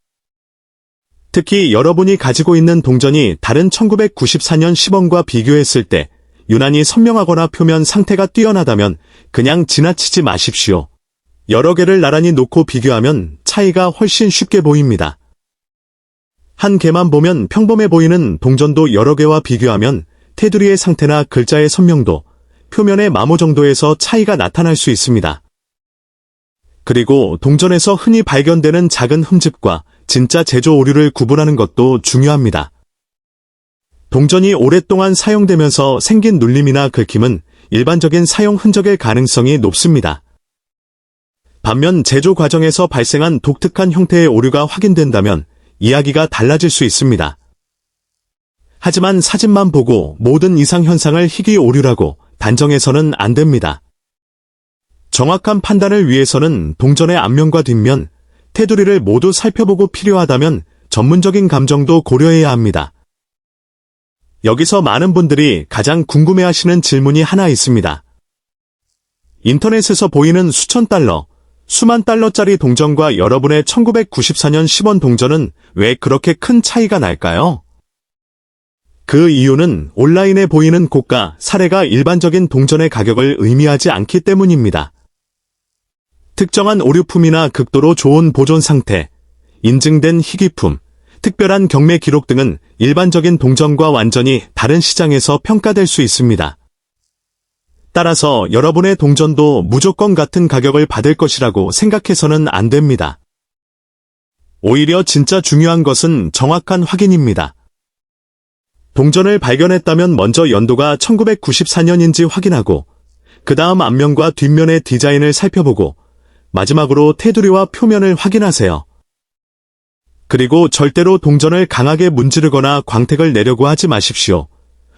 특히 여러분이 가지고 있는 동전이 다른 1994년 10원과 비교했을 때 유난히 선명하거나 표면 상태가 뛰어나다면 그냥 지나치지 마십시오. 여러 개를 나란히 놓고 비교하면 차이가 훨씬 쉽게 보입니다. 한 개만 보면 평범해 보이는 동전도 여러 개와 비교하면 테두리의 상태나 글자의 선명도, 표면의 마모 정도에서 차이가 나타날 수 있습니다. 그리고 동전에서 흔히 발견되는 작은 흠집과 진짜 제조 오류를 구분하는 것도 중요합니다. 동전이 오랫동안 사용되면서 생긴 눌림이나 긁힘은 일반적인 사용 흔적일 가능성이 높습니다. 반면 제조 과정에서 발생한 독특한 형태의 오류가 확인된다면 이야기가 달라질 수 있습니다. 하지만 사진만 보고 모든 이상 현상을 희귀 오류라고 단정해서는 안 됩니다. 정확한 판단을 위해서는 동전의 앞면과 뒷면, 테두리를 모두 살펴보고 필요하다면 전문적인 감정도 고려해야 합니다. 여기서 많은 분들이 가장 궁금해하시는 질문이 하나 있습니다. 인터넷에서 보이는 수천 달러, 수만 달러짜리 동전과 여러분의 1994년 10원 동전은 왜 그렇게 큰 차이가 날까요? 그 이유는 온라인에 보이는 고가, 사례가 일반적인 동전의 가격을 의미하지 않기 때문입니다. 특정한 오류품이나 극도로 좋은 보존 상태, 인증된 희귀품, 특별한 경매 기록 등은 일반적인 동전과 완전히 다른 시장에서 평가될 수 있습니다. 따라서 여러분의 동전도 무조건 같은 가격을 받을 것이라고 생각해서는 안 됩니다. 오히려 진짜 중요한 것은 정확한 확인입니다. 동전을 발견했다면 먼저 연도가 1994년인지 확인하고, 그 다음 앞면과 뒷면의 디자인을 살펴보고, 마지막으로 테두리와 표면을 확인하세요. 그리고 절대로 동전을 강하게 문지르거나 광택을 내려고 하지 마십시오.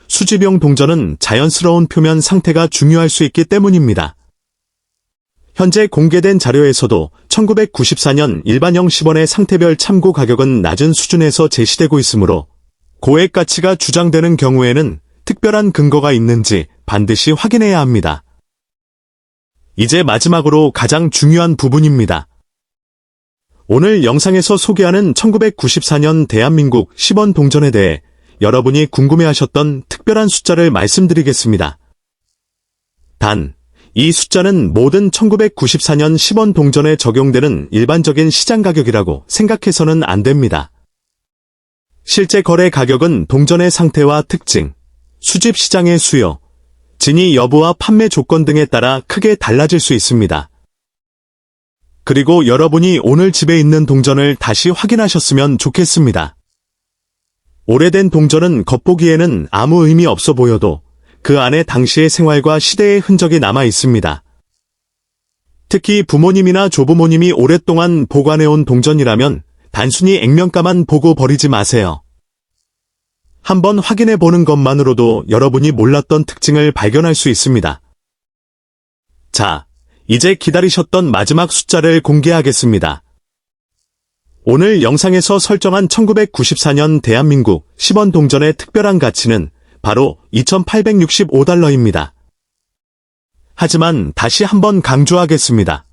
수집용 동전은 자연스러운 표면 상태가 중요할 수 있기 때문입니다. 현재 공개된 자료에서도 1994년 일반형 10원의 상태별 참고 가격은 낮은 수준에서 제시되고 있으므로 고액 가치가 주장되는 경우에는 특별한 근거가 있는지 반드시 확인해야 합니다. 이제 마지막으로 가장 중요한 부분입니다. 오늘 영상에서 소개하는 1994년 대한민국 10원 동전에 대해 여러분이 궁금해하셨던 특별한 숫자를 말씀드리겠습니다. 단, 이 숫자는 모든 1994년 10원 동전에 적용되는 일반적인 시장 가격이라고 생각해서는 안 됩니다. 실제 거래 가격은 동전의 상태와 특징, 수집 시장의 수요, 진위 여부와 판매 조건 등에 따라 크게 달라질 수 있습니다. 그리고 여러분이 오늘 집에 있는 동전을 다시 확인하셨으면 좋겠습니다. 오래된 동전은 겉보기에는 아무 의미 없어 보여도 그 안에 당시의 생활과 시대의 흔적이 남아 있습니다. 특히 부모님이나 조부모님이 오랫동안 보관해온 동전이라면 단순히 액면가만 보고 버리지 마세요. 한번 확인해보는 것만으로도 여러분이 몰랐던 특징을 발견할 수 있습니다. 자, 이제 기다리셨던 마지막 숫자를 공개하겠습니다. 오늘 영상에서 설정한 1994년 대한민국 10원 동전의 특별한 가치는 바로 2,865달러입니다. 하지만 다시 한번 강조하겠습니다.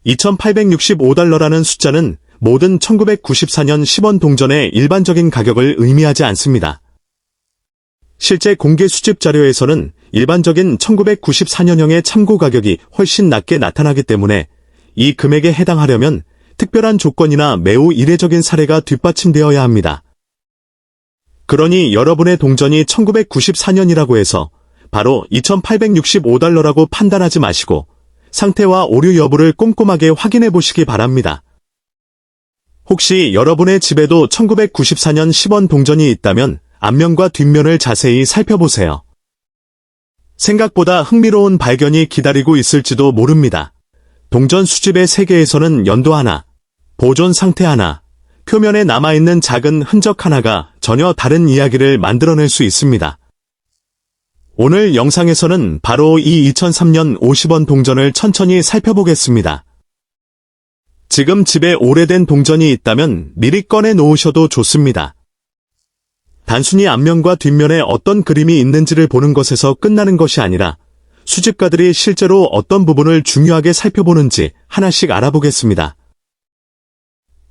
2,865달러라는 숫자는 모든 1994년 10원 동전의 일반적인 가격을 의미하지 않습니다. 실제 공개 수집 자료에서는 일반적인 1994년형의 참고 가격이 훨씬 낮게 나타나기 때문에 이 금액에 해당하려면 특별한 조건이나 매우 이례적인 사례가 뒷받침되어야 합니다. 그러니 여러분의 동전이 1994년이라고 해서 바로 2,865달러라고 판단하지 마시고 상태와 오류 여부를 꼼꼼하게 확인해 보시기 바랍니다. 혹시 여러분의 집에도 1994년 10원 동전이 있다면 앞면과 뒷면을 자세히 살펴보세요. 생각보다 흥미로운 발견이 기다리고 있을지도 모릅니다. 동전 수집의 세계에서는 연도 하나, 보존 상태 하나, 표면에 남아있는 작은 흔적 하나가 전혀 다른 이야기를 만들어낼 수 있습니다. 오늘 영상에서는 바로 이 2003년 50원 동전을 천천히 살펴보겠습니다. 지금 집에 오래된 동전이 있다면 미리 꺼내 놓으셔도 좋습니다. 단순히 앞면과 뒷면에 어떤 그림이 있는지를 보는 것에서 끝나는 것이 아니라 수집가들이 실제로 어떤 부분을 중요하게 살펴보는지 하나씩 알아보겠습니다.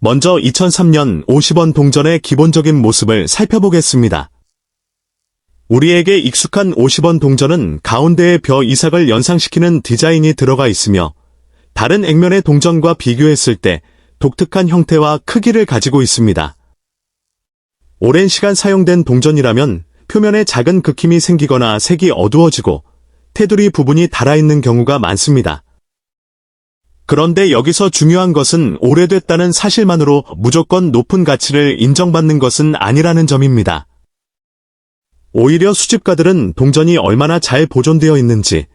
먼저 2003년 50원 동전의 기본적인 모습을 살펴보겠습니다. 우리에게 익숙한 50원 동전은 가운데에 벼 이삭을 연상시키는 디자인이 들어가 있으며 다른 액면의 동전과 비교했을 때 독특한 형태와 크기를 가지고 있습니다. 오랜 시간 사용된 동전이라면 표면에 작은 극힘이 생기거나 색이 어두워지고 테두리 부분이 닳아있는 경우가 많습니다. 그런데 여기서 중요한 것은 오래됐다는 사실만으로 무조건 높은 가치를 인정받는 것은 아니라는 점입니다. 오히려 수집가들은 동전이 얼마나 잘 보존되어 있는지,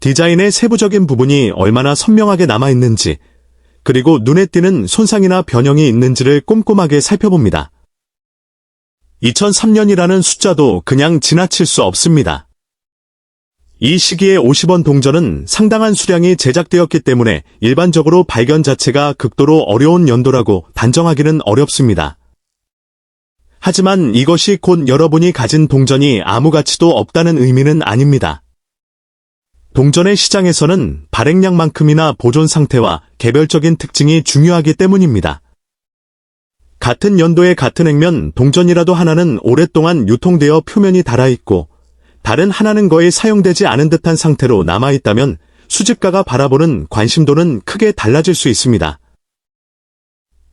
디자인의 세부적인 부분이 얼마나 선명하게 남아있는지, 그리고 눈에 띄는 손상이나 변형이 있는지를 꼼꼼하게 살펴봅니다. 2003년이라는 숫자도 그냥 지나칠 수 없습니다. 이 시기에 50원 동전은 상당한 수량이 제작되었기 때문에 일반적으로 발견 자체가 극도로 어려운 연도라고 단정하기는 어렵습니다. 하지만 이것이 곧 여러분이 가진 동전이 아무 가치도 없다는 의미는 아닙니다. 동전의 시장에서는 발행량만큼이나 보존 상태와 개별적인 특징이 중요하기 때문입니다. 같은 연도의 같은 액면 동전이라도 하나는 오랫동안 유통되어 표면이 닳아있고 다른 하나는 거의 사용되지 않은 듯한 상태로 남아있다면 수집가가 바라보는 관심도는 크게 달라질 수 있습니다.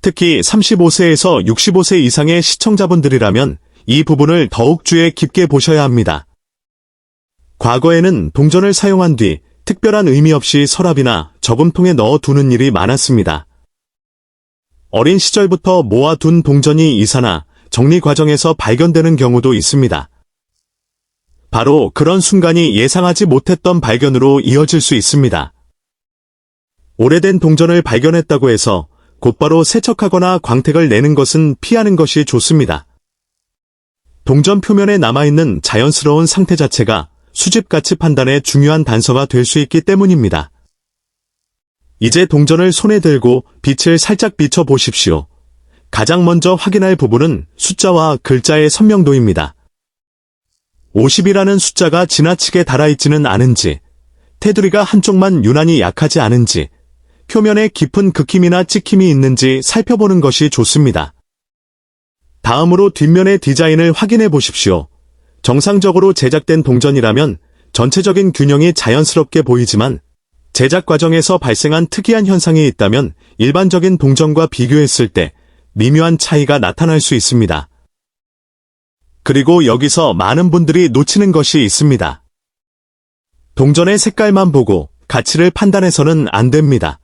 특히 35세에서 65세 이상의 시청자분들이라면 이 부분을 더욱 주의 깊게 보셔야 합니다. 과거에는 동전을 사용한 뒤 특별한 의미 없이 서랍이나 저금통에 넣어두는 일이 많았습니다. 어린 시절부터 모아둔 동전이 이사나 정리 과정에서 발견되는 경우도 있습니다. 바로 그런 순간이 예상하지 못했던 발견으로 이어질 수 있습니다. 오래된 동전을 발견했다고 해서 곧바로 세척하거나 광택을 내는 것은 피하는 것이 좋습니다. 동전 표면에 남아있는 자연스러운 상태 자체가 수집 가치 판단의 중요한 단서가 될 수 있기 때문입니다. 이제 동전을 손에 들고 빛을 살짝 비춰 보십시오. 가장 먼저 확인할 부분은 숫자와 글자의 선명도입니다. 50이라는 숫자가 지나치게 달아있지는 않은지, 테두리가 한쪽만 유난히 약하지 않은지, 표면에 깊은 극힘이나 찍힘이 있는지 살펴보는 것이 좋습니다. 다음으로 뒷면의 디자인을 확인해 보십시오. 정상적으로 제작된 동전이라면 전체적인 균형이 자연스럽게 보이지만 제작 과정에서 발생한 특이한 현상이 있다면 일반적인 동전과 비교했을 때 미묘한 차이가 나타날 수 있습니다. 그리고 여기서 많은 분들이 놓치는 것이 있습니다. 동전의 색깔만 보고 가치를 판단해서는 안 됩니다.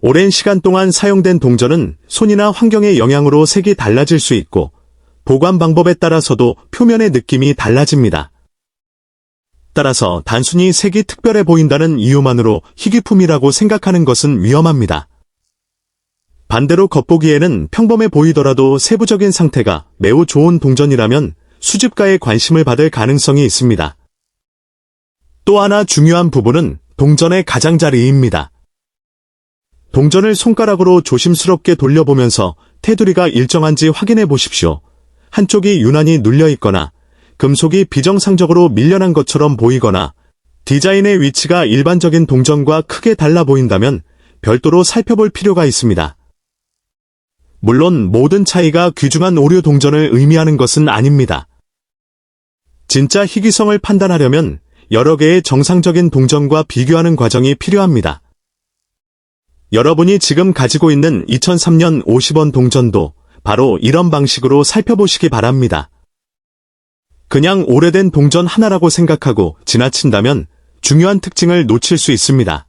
오랜 시간 동안 사용된 동전은 손이나 환경의 영향으로 색이 달라질 수 있고 보관 방법에 따라서도 표면의 느낌이 달라집니다. 따라서 단순히 색이 특별해 보인다는 이유만으로 희귀품이라고 생각하는 것은 위험합니다. 반대로 겉보기에는 평범해 보이더라도 세부적인 상태가 매우 좋은 동전이라면 수집가의 관심을 받을 가능성이 있습니다. 또 하나 중요한 부분은 동전의 가장자리입니다. 동전을 손가락으로 조심스럽게 돌려보면서 테두리가 일정한지 확인해 보십시오. 한쪽이 유난히 눌려 있거나 금속이 비정상적으로 밀려난 것처럼 보이거나 디자인의 위치가 일반적인 동전과 크게 달라 보인다면 별도로 살펴볼 필요가 있습니다. 물론 모든 차이가 귀중한 오류 동전을 의미하는 것은 아닙니다. 진짜 희귀성을 판단하려면 여러 개의 정상적인 동전과 비교하는 과정이 필요합니다. 여러분이 지금 가지고 있는 2003년 50원 동전도 바로 이런 방식으로 살펴보시기 바랍니다. 그냥 오래된 동전 하나라고 생각하고 지나친다면 중요한 특징을 놓칠 수 있습니다.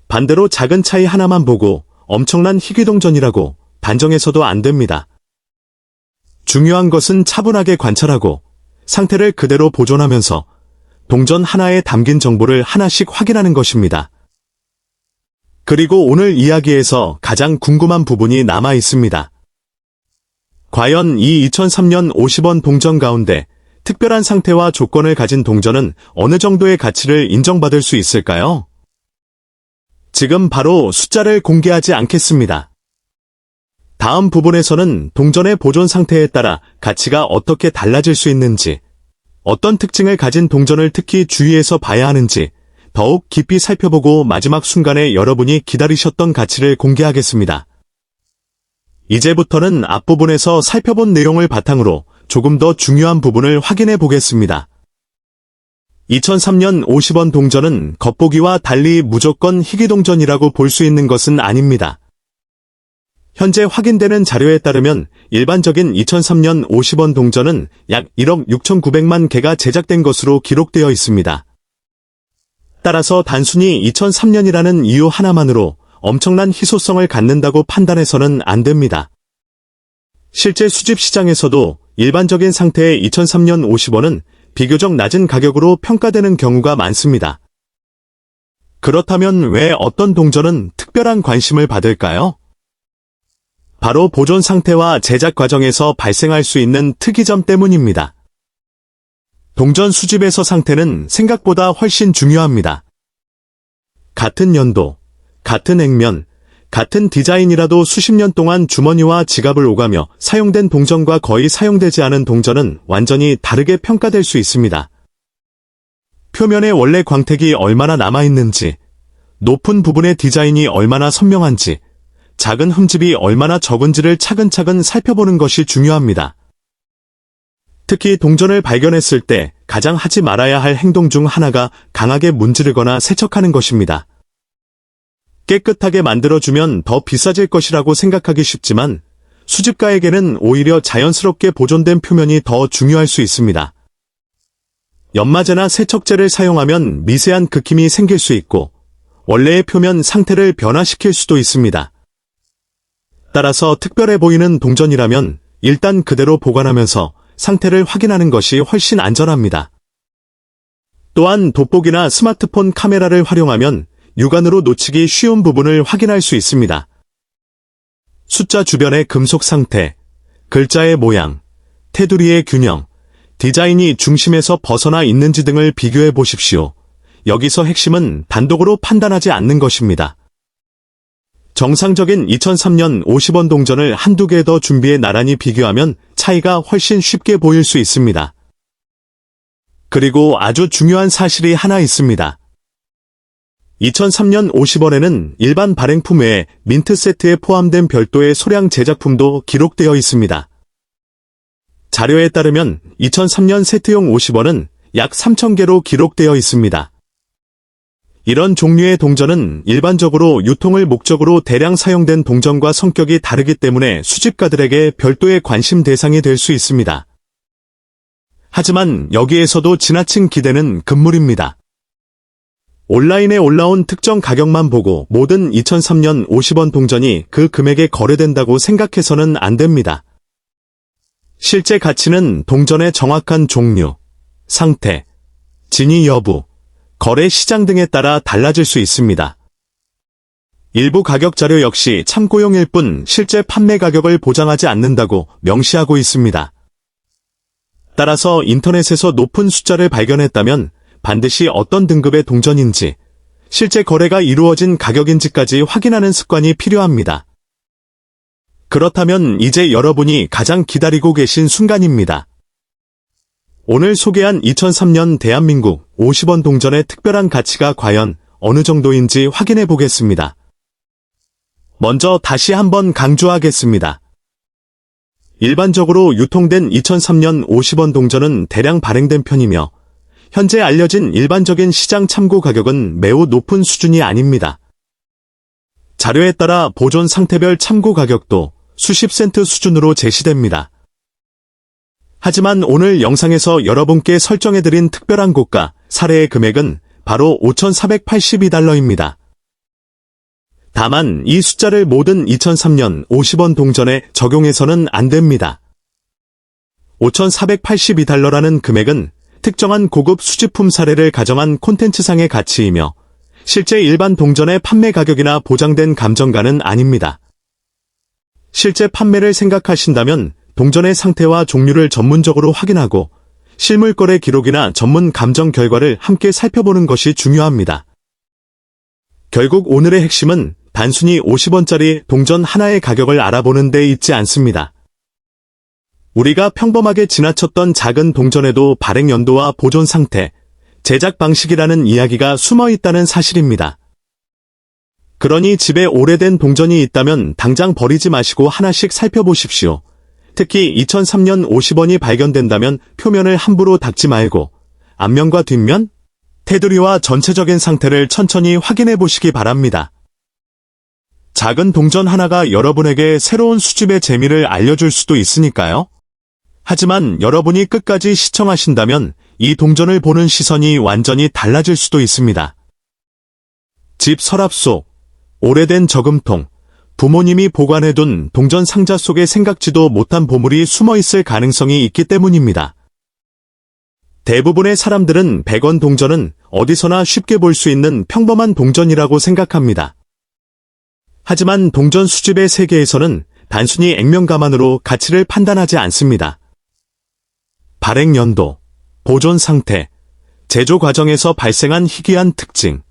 반대로 작은 차이 하나만 보고 엄청난 희귀동전이라고 단정해서도 안 됩니다. 중요한 것은 차분하게 관찰하고 상태를 그대로 보존하면서 동전 하나에 담긴 정보를 하나씩 확인하는 것입니다. 그리고 오늘 이야기에서 가장 궁금한 부분이 남아 있습니다. 과연 이 2003년 50원 동전 가운데 특별한 상태와 조건을 가진 동전은 어느 정도의 가치를 인정받을 수 있을까요? 지금 바로 숫자를 공개하지 않겠습니다. 다음 부분에서는 동전의 보존 상태에 따라 가치가 어떻게 달라질 수 있는지, 어떤 특징을 가진 동전을 특히 주의해서 봐야 하는지 더욱 깊이 살펴보고 마지막 순간에 여러분이 기다리셨던 가치를 공개하겠습니다. 이제부터는 앞부분에서 살펴본 내용을 바탕으로 조금 더 중요한 부분을 확인해 보겠습니다. 2003년 50원 동전은 겉보기와 달리 무조건 희귀동전이라고 볼 수 있는 것은 아닙니다. 현재 확인되는 자료에 따르면 일반적인 2003년 50원 동전은 약 1억 6,900만 개가 제작된 것으로 기록되어 있습니다. 따라서 단순히 2003년이라는 이유 하나만으로 엄청난 희소성을 갖는다고 판단해서는 안 됩니다. 실제 수집 시장에서도 일반적인 상태의 2003년 50원은 비교적 낮은 가격으로 평가되는 경우가 많습니다. 그렇다면 왜 어떤 동전은 특별한 관심을 받을까요? 바로 보존 상태와 제작 과정에서 발생할 수 있는 특이점 때문입니다. 동전 수집에서 상태는 생각보다 훨씬 중요합니다. 같은 연도, 같은 액면, 같은 디자인이라도 수십 년 동안 주머니와 지갑을 오가며 사용된 동전과 거의 사용되지 않은 동전은 완전히 다르게 평가될 수 있습니다. 표면에 원래 광택이 얼마나 남아있는지, 높은 부분의 디자인이 얼마나 선명한지, 작은 흠집이 얼마나 적은지를 차근차근 살펴보는 것이 중요합니다. 특히 동전을 발견했을 때 가장 하지 말아야 할 행동 중 하나가 강하게 문지르거나 세척하는 것입니다. 깨끗하게 만들어주면 더 비싸질 것이라고 생각하기 쉽지만 수집가에게는 오히려 자연스럽게 보존된 표면이 더 중요할 수 있습니다. 연마제나 세척제를 사용하면 미세한 긁힘이 생길 수 있고 원래의 표면 상태를 변화시킬 수도 있습니다. 따라서 특별해 보이는 동전이라면 일단 그대로 보관하면서 상태를 확인하는 것이 훨씬 안전합니다. 또한 돋보기나 스마트폰 카메라를 활용하면 육안으로 놓치기 쉬운 부분을 확인할 수 있습니다. 숫자 주변의 금속 상태, 글자의 모양, 테두리의 균형, 디자인이 중심에서 벗어나 있는지 등을 비교해 보십시오. 여기서 핵심은 단독으로 판단하지 않는 것입니다. 정상적인 2003년 50원 동전을 한두 개 더 준비해 나란히 비교하면 차이가 훨씬 쉽게 보일 수 있습니다. 그리고 아주 중요한 사실이 하나 있습니다. 2003년 50원에는 일반 발행품 외에 민트 세트에 포함된 별도의 소량 제작품도 기록되어 있습니다. 자료에 따르면 2003년 세트용 50원은 약 3,000개로 기록되어 있습니다. 이런 종류의 동전은 일반적으로 유통을 목적으로 대량 사용된 동전과 성격이 다르기 때문에 수집가들에게 별도의 관심 대상이 될 수 있습니다. 하지만 여기에서도 지나친 기대는 금물입니다. 온라인에 올라온 특정 가격만 보고 모든 2003년 50원 동전이 그 금액에 거래된다고 생각해서는 안 됩니다. 실제 가치는 동전의 정확한 종류, 상태, 진위 여부, 거래 시장 등에 따라 달라질 수 있습니다. 일부 가격 자료 역시 참고용일 뿐 실제 판매 가격을 보장하지 않는다고 명시하고 있습니다. 따라서 인터넷에서 높은 숫자를 발견했다면 반드시 어떤 등급의 동전인지, 실제 거래가 이루어진 가격인지까지 확인하는 습관이 필요합니다. 그렇다면 이제 여러분이 가장 기다리고 계신 순간입니다. 오늘 소개한 2003년 대한민국 50원 동전의 특별한 가치가 과연 어느 정도인지 확인해 보겠습니다. 먼저 다시 한번 강조하겠습니다. 일반적으로 유통된 2003년 50원 동전은 대량 발행된 편이며 현재 알려진 일반적인 시장 참고 가격은 매우 높은 수준이 아닙니다. 자료에 따라 보존 상태별 참고 가격도 수십 센트 수준으로 제시됩니다. 하지만 오늘 영상에서 여러분께 설정해드린 특별한 고가 사례의 금액은 바로 5,482달러입니다. 다만 이 숫자를 모든 2003년 50원 동전에 적용해서는 안 됩니다. 5,482달러라는 금액은 특정한 고급 수집품 사례를 가정한 콘텐츠상의 가치이며 실제 일반 동전의 판매 가격이나 보장된 감정가는 아닙니다. 실제 판매를 생각하신다면 동전의 상태와 종류를 전문적으로 확인하고 실물 거래 기록이나 전문 감정 결과를 함께 살펴보는 것이 중요합니다. 결국 오늘의 핵심은 단순히 50원짜리 동전 하나의 가격을 알아보는 데 있지 않습니다. 우리가 평범하게 지나쳤던 작은 동전에도 발행 연도와 보존 상태, 제작 방식이라는 이야기가 숨어 있다는 사실입니다. 그러니 집에 오래된 동전이 있다면 당장 버리지 마시고 하나씩 살펴보십시오. 특히 2003년 50원이 발견된다면 표면을 함부로 닦지 말고 앞면과 뒷면, 테두리와 전체적인 상태를 천천히 확인해 보시기 바랍니다. 작은 동전 하나가 여러분에게 새로운 수집의 재미를 알려줄 수도 있으니까요. 하지만 여러분이 끝까지 시청하신다면 이 동전을 보는 시선이 완전히 달라질 수도 있습니다. 집 서랍 속, 오래된 저금통, 부모님이 보관해둔 동전 상자 속에 생각지도 못한 보물이 숨어있을 가능성이 있기 때문입니다. 대부분의 사람들은 100원 동전은 어디서나 쉽게 볼 수 있는 평범한 동전이라고 생각합니다. 하지만 동전 수집의 세계에서는 단순히 액면가만으로 가치를 판단하지 않습니다. 발행 연도, 보존 상태, 제조 과정에서 발생한 희귀한 특징,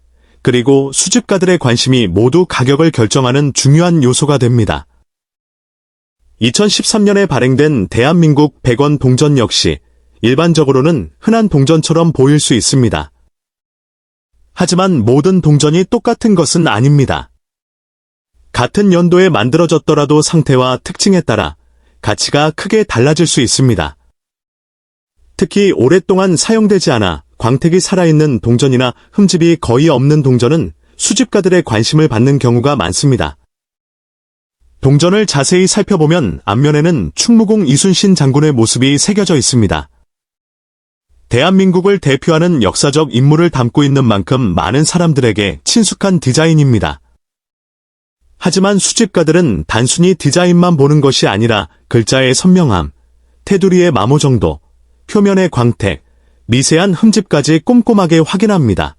그리고 수집가들의 관심이 모두 가격을 결정하는 중요한 요소가 됩니다. 2013년에 발행된 대한민국 100원 동전 역시 일반적으로는 흔한 동전처럼 보일 수 있습니다. 하지만 모든 동전이 똑같은 것은 아닙니다. 같은 연도에 만들어졌더라도 상태와 특징에 따라 가치가 크게 달라질 수 있습니다. 특히 오랫동안 사용되지 않아 광택이 살아있는 동전이나 흠집이 거의 없는 동전은 수집가들의 관심을 받는 경우가 많습니다. 동전을 자세히 살펴보면 앞면에는 충무공 이순신 장군의 모습이 새겨져 있습니다. 대한민국을 대표하는 역사적 인물을 담고 있는 만큼 많은 사람들에게 친숙한 디자인입니다. 하지만 수집가들은 단순히 디자인만 보는 것이 아니라 글자의 선명함, 테두리의 마모 정도, 표면의 광택, 미세한 흠집까지 꼼꼼하게 확인합니다.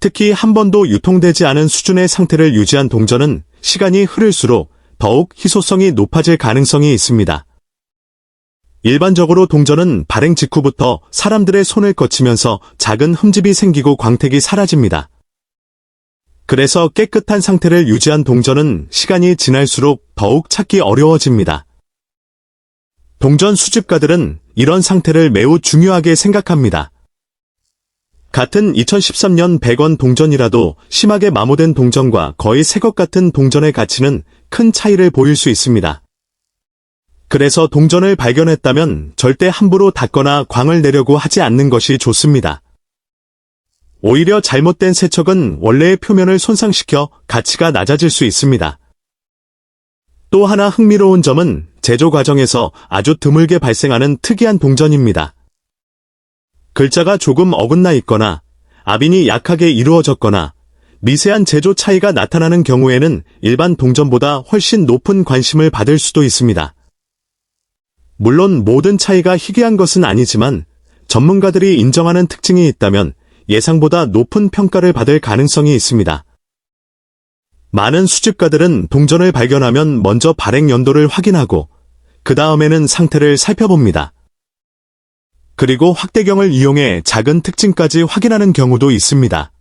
특히 한 번도 유통되지 않은 수준의 상태를 유지한 동전은 시간이 흐를수록 더욱 희소성이 높아질 가능성이 있습니다. 일반적으로 동전은 발행 직후부터 사람들의 손을 거치면서 작은 흠집이 생기고 광택이 사라집니다. 그래서 깨끗한 상태를 유지한 동전은 시간이 지날수록 더욱 찾기 어려워집니다. 동전 수집가들은 이런 상태를 매우 중요하게 생각합니다. 같은 2013년 100원 동전이라도 심하게 마모된 동전과 거의 새 것 같은 동전의 가치는 큰 차이를 보일 수 있습니다. 그래서 동전을 발견했다면 절대 함부로 닫거나 광을 내려고 하지 않는 것이 좋습니다. 오히려 잘못된 세척은 원래의 표면을 손상시켜 가치가 낮아질 수 있습니다. 또 하나 흥미로운 점은 제조 과정에서 아주 드물게 발생하는 특이한 동전입니다. 글자가 조금 어긋나 있거나 압인이 약하게 이루어졌거나 미세한 제조 차이가 나타나는 경우에는 일반 동전보다 훨씬 높은 관심을 받을 수도 있습니다. 물론 모든 차이가 희귀한 것은 아니지만 전문가들이 인정하는 특징이 있다면 예상보다 높은 평가를 받을 가능성이 있습니다. 많은 수집가들은 동전을 발견하면 먼저 발행 연도를 확인하고 그 다음에는 상태를 살펴봅니다. 그리고 확대경을 이용해 작은 특징까지 확인하는 경우도 있습니다.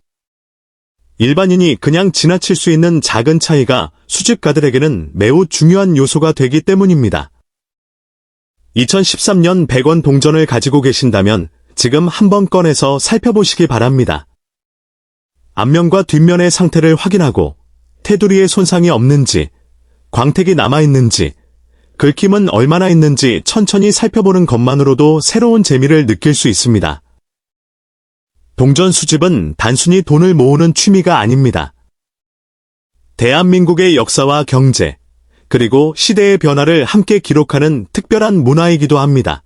일반인이 그냥 지나칠 수 있는 작은 차이가 수집가들에게는 매우 중요한 요소가 되기 때문입니다. 2013년 100원 동전을 가지고 계신다면 지금 한번 꺼내서 살펴보시기 바랍니다. 앞면과 뒷면의 상태를 확인하고 테두리에 손상이 없는지, 광택이 남아있는지, 긁힘은 얼마나 있는지 천천히 살펴보는 것만으로도 새로운 재미를 느낄 수 있습니다. 동전 수집은 단순히 돈을 모으는 취미가 아닙니다. 대한민국의 역사와 경제, 그리고 시대의 변화를 함께 기록하는 특별한 문화이기도 합니다.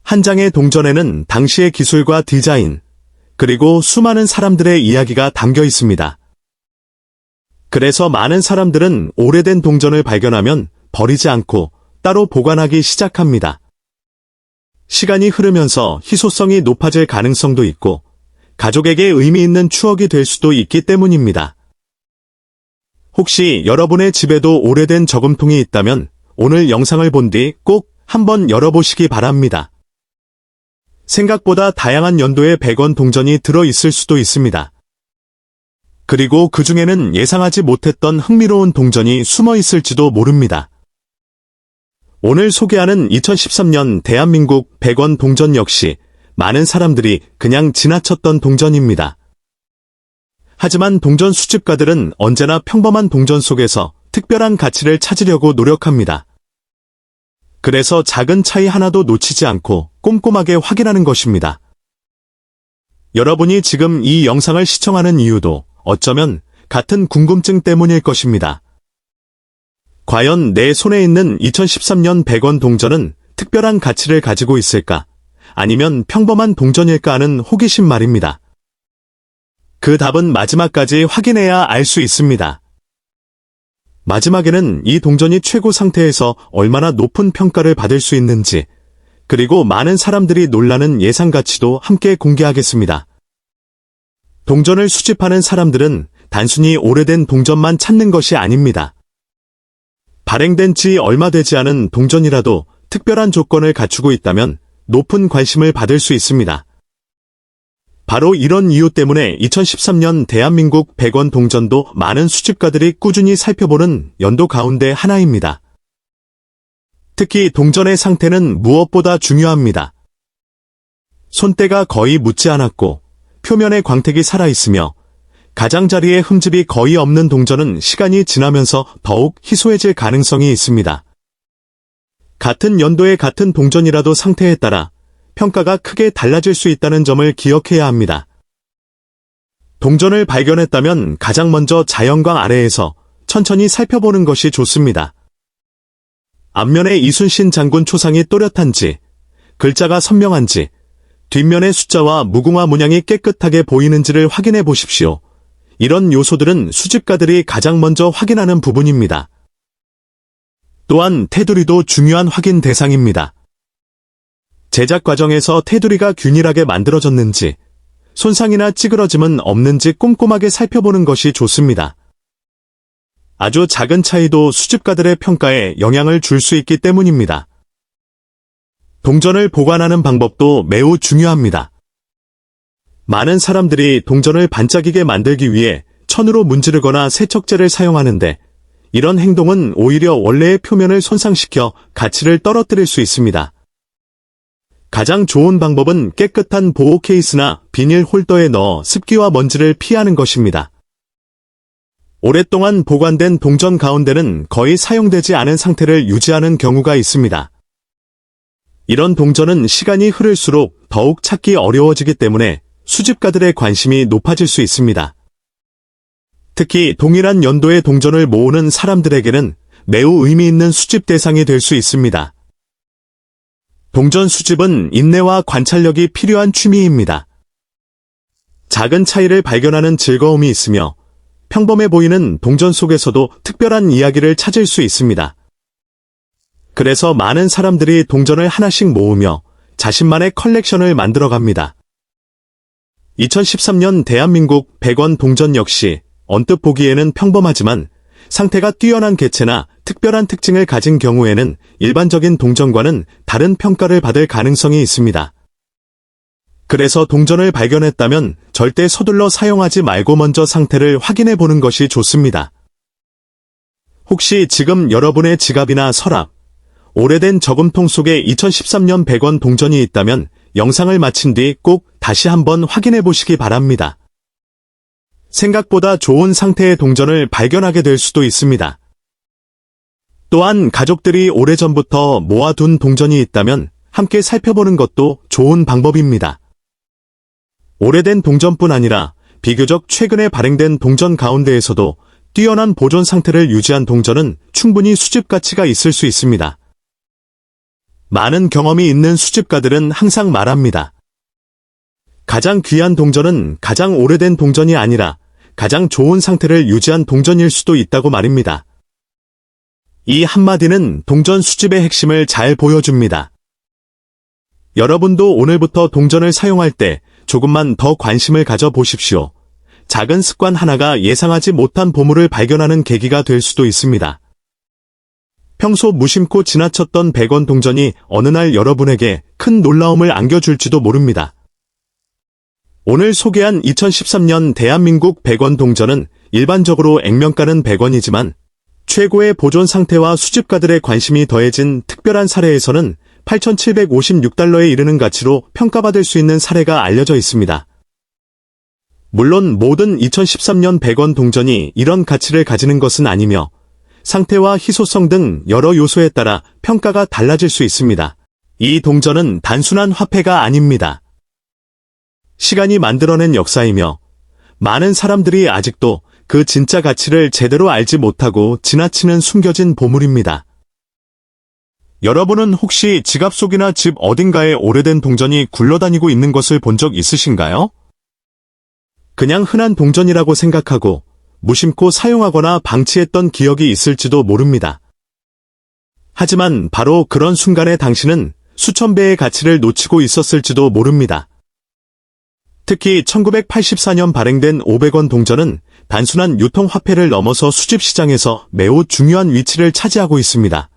한 장의 동전에는 당시의 기술과 디자인, 그리고 수많은 사람들의 이야기가 담겨 있습니다. 그래서 많은 사람들은 오래된 동전을 발견하면 버리지 않고 따로 보관하기 시작합니다. 시간이 흐르면서 희소성이 높아질 가능성도 있고 가족에게 의미 있는 추억이 될 수도 있기 때문입니다. 혹시 여러분의 집에도 오래된 저금통이 있다면 오늘 영상을 본 뒤 꼭 한번 열어보시기 바랍니다. 생각보다 다양한 연도의 100원 동전이 들어있을 수도 있습니다. 그리고 그 중에는 예상하지 못했던 흥미로운 동전이 숨어 있을지도 모릅니다. 오늘 소개하는 2013년 대한민국 100원 동전 역시 많은 사람들이 그냥 지나쳤던 동전입니다. 하지만 동전 수집가들은 언제나 평범한 동전 속에서 특별한 가치를 찾으려고 노력합니다. 그래서 작은 차이 하나도 놓치지 않고 꼼꼼하게 확인하는 것입니다. 여러분이 지금 이 영상을 시청하는 이유도 어쩌면 같은 궁금증 때문일 것입니다. 과연 내 손에 있는 2013년 100원 동전은 특별한 가치를 가지고 있을까? 아니면 평범한 동전일까 하는 호기심 말입니다. 그 답은 마지막까지 확인해야 알 수 있습니다. 마지막에는 이 동전이 최고 상태에서 얼마나 높은 평가를 받을 수 있는지, 그리고 많은 사람들이 놀라는 예상 가치도 함께 공개하겠습니다. 동전을 수집하는 사람들은 단순히 오래된 동전만 찾는 것이 아닙니다. 발행된 지 얼마 되지 않은 동전이라도 특별한 조건을 갖추고 있다면 높은 관심을 받을 수 있습니다. 바로 이런 이유 때문에 2013년 대한민국 100원 동전도 많은 수집가들이 꾸준히 살펴보는 연도 가운데 하나입니다. 특히 동전의 상태는 무엇보다 중요합니다. 손때가 거의 묻지 않았고 표면의 광택이 살아있으며 가장자리에 흠집이 거의 없는 동전은 시간이 지나면서 더욱 희소해질 가능성이 있습니다. 같은 연도의 같은 동전이라도 상태에 따라 평가가 크게 달라질 수 있다는 점을 기억해야 합니다. 동전을 발견했다면 가장 먼저 자연광 아래에서 천천히 살펴보는 것이 좋습니다. 앞면에 이순신 장군 초상이 또렷한지, 글자가 선명한지, 뒷면의 숫자와 무궁화 문양이 깨끗하게 보이는지를 확인해 보십시오. 이런 요소들은 수집가들이 가장 먼저 확인하는 부분입니다. 또한 테두리도 중요한 확인 대상입니다. 제작 과정에서 테두리가 균일하게 만들어졌는지, 손상이나 찌그러짐은 없는지 꼼꼼하게 살펴보는 것이 좋습니다. 아주 작은 차이도 수집가들의 평가에 영향을 줄 수 있기 때문입니다. 동전을 보관하는 방법도 매우 중요합니다. 많은 사람들이 동전을 반짝이게 만들기 위해 천으로 문지르거나 세척제를 사용하는데, 이런 행동은 오히려 원래의 표면을 손상시켜 가치를 떨어뜨릴 수 있습니다. 가장 좋은 방법은 깨끗한 보호 케이스나 비닐 홀더에 넣어 습기와 먼지를 피하는 것입니다. 오랫동안 보관된 동전 가운데는 거의 사용되지 않은 상태를 유지하는 경우가 있습니다. 이런 동전은 시간이 흐를수록 더욱 찾기 어려워지기 때문에 수집가들의 관심이 높아질 수 있습니다. 특히 동일한 연도의 동전을 모으는 사람들에게는 매우 의미 있는 수집 대상이 될 수 있습니다. 동전 수집은 인내와 관찰력이 필요한 취미입니다. 작은 차이를 발견하는 즐거움이 있으며 평범해 보이는 동전 속에서도 특별한 이야기를 찾을 수 있습니다. 그래서 많은 사람들이 동전을 하나씩 모으며 자신만의 컬렉션을 만들어갑니다. 2013년 대한민국 100원 동전 역시 언뜻 보기에는 평범하지만 상태가 뛰어난 개체나 특별한 특징을 가진 경우에는 일반적인 동전과는 다른 평가를 받을 가능성이 있습니다. 그래서 동전을 발견했다면 절대 서둘러 사용하지 말고 먼저 상태를 확인해 보는 것이 좋습니다. 혹시 지금 여러분의 지갑이나 서랍, 오래된 저금통 속에 2013년 100원 동전이 있다면 영상을 마친 뒤 꼭 다시 한번 확인해 보시기 바랍니다. 생각보다 좋은 상태의 동전을 발견하게 될 수도 있습니다. 또한 가족들이 오래전부터 모아둔 동전이 있다면 함께 살펴보는 것도 좋은 방법입니다. 오래된 동전뿐 아니라 비교적 최근에 발행된 동전 가운데에서도 뛰어난 보존 상태를 유지한 동전은 충분히 수집 가치가 있을 수 있습니다. 많은 경험이 있는 수집가들은 항상 말합니다. 가장 귀한 동전은 가장 오래된 동전이 아니라 가장 좋은 상태를 유지한 동전일 수도 있다고 말입니다. 이 한마디는 동전 수집의 핵심을 잘 보여줍니다. 여러분도 오늘부터 동전을 사용할 때 조금만 더 관심을 가져보십시오. 작은 습관 하나가 예상하지 못한 보물을 발견하는 계기가 될 수도 있습니다. 평소 무심코 지나쳤던 100원 동전이 어느 날 여러분에게 큰 놀라움을 안겨줄지도 모릅니다. 오늘 소개한 2013년 대한민국 100원 동전은 일반적으로 액면가는 100원이지만 최고의 보존 상태와 수집가들의 관심이 더해진 특별한 사례에서는 8,756달러에 이르는 가치로 평가받을 수 있는 사례가 알려져 있습니다. 물론 모든 2013년 100원 동전이 이런 가치를 가지는 것은 아니며 상태와 희소성 등 여러 요소에 따라 평가가 달라질 수 있습니다. 이 동전은 단순한 화폐가 아닙니다. 시간이 만들어낸 역사이며 많은 사람들이 아직도 그 진짜 가치를 제대로 알지 못하고 지나치는 숨겨진 보물입니다. 여러분은 혹시 지갑 속이나 집 어딘가에 오래된 동전이 굴러다니고 있는 것을 본 적 있으신가요? 그냥 흔한 동전이라고 생각하고 무심코 사용하거나 방치했던 기억이 있을지도 모릅니다. 하지만 바로 그런 순간에 당신은 수천 배의 가치를 놓치고 있었을지도 모릅니다. 특히 1984년 발행된 500원 동전은 단순한 유통화폐를 넘어서 수집시장에서 매우 중요한 위치를 차지하고 있습니다.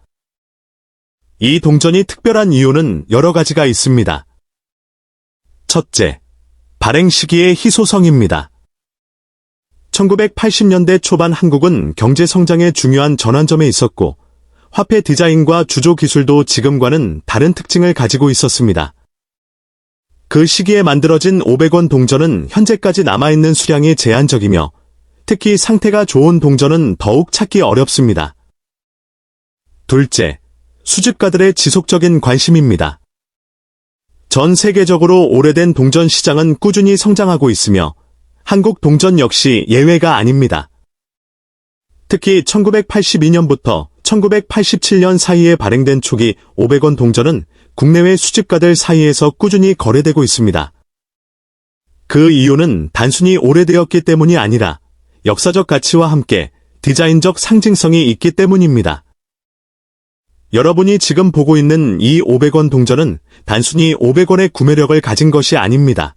이 동전이 특별한 이유는 여러 가지가 있습니다. 첫째, 발행 시기의 희소성입니다. 1980년대 초반 한국은 경제 성장의 중요한 전환점에 있었고, 화폐 디자인과 주조 기술도 지금과는 다른 특징을 가지고 있었습니다. 그 시기에 만들어진 500원 동전은 현재까지 남아있는 수량이 제한적이며, 특히 상태가 좋은 동전은 더욱 찾기 어렵습니다. 둘째, 수집가들의 지속적인 관심입니다. 전 세계적으로 오래된 동전 시장은 꾸준히 성장하고 있으며 한국 동전 역시 예외가 아닙니다. 특히 1982년부터 1987년 사이에 발행된 초기 500원 동전은 국내외 수집가들 사이에서 꾸준히 거래되고 있습니다. 그 이유는 단순히 오래되었기 때문이 아니라 역사적 가치와 함께 디자인적 상징성이 있기 때문입니다. 여러분이 지금 보고 있는 이 500원 동전은 단순히 500원의 구매력을 가진 것이 아닙니다.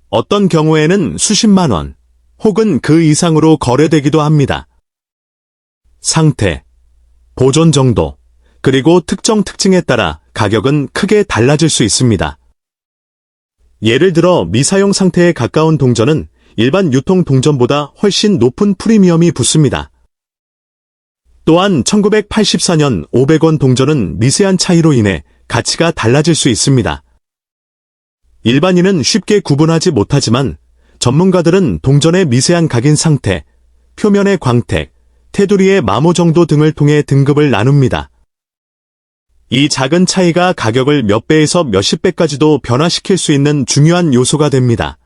어떤 경우에는 수십만 원, 혹은 그 이상으로 거래되기도 합니다. 상태, 보존 정도, 그리고 특정 특징에 따라 가격은 크게 달라질 수 있습니다. 예를 들어 미사용 상태에 가까운 동전은 일반 유통 동전보다 훨씬 높은 프리미엄이 붙습니다. 또한 1984년 500원 동전은 미세한 차이로 인해 가치가 달라질 수 있습니다. 일반인은 쉽게 구분하지 못하지만 전문가들은 동전의 미세한 각인 상태, 표면의 광택, 테두리의 마모 정도 등을 통해 등급을 나눕니다. 이 작은 차이가 가격을 몇 배에서 몇십 배까지도 변화시킬 수 있는 중요한 요소가 됩니다.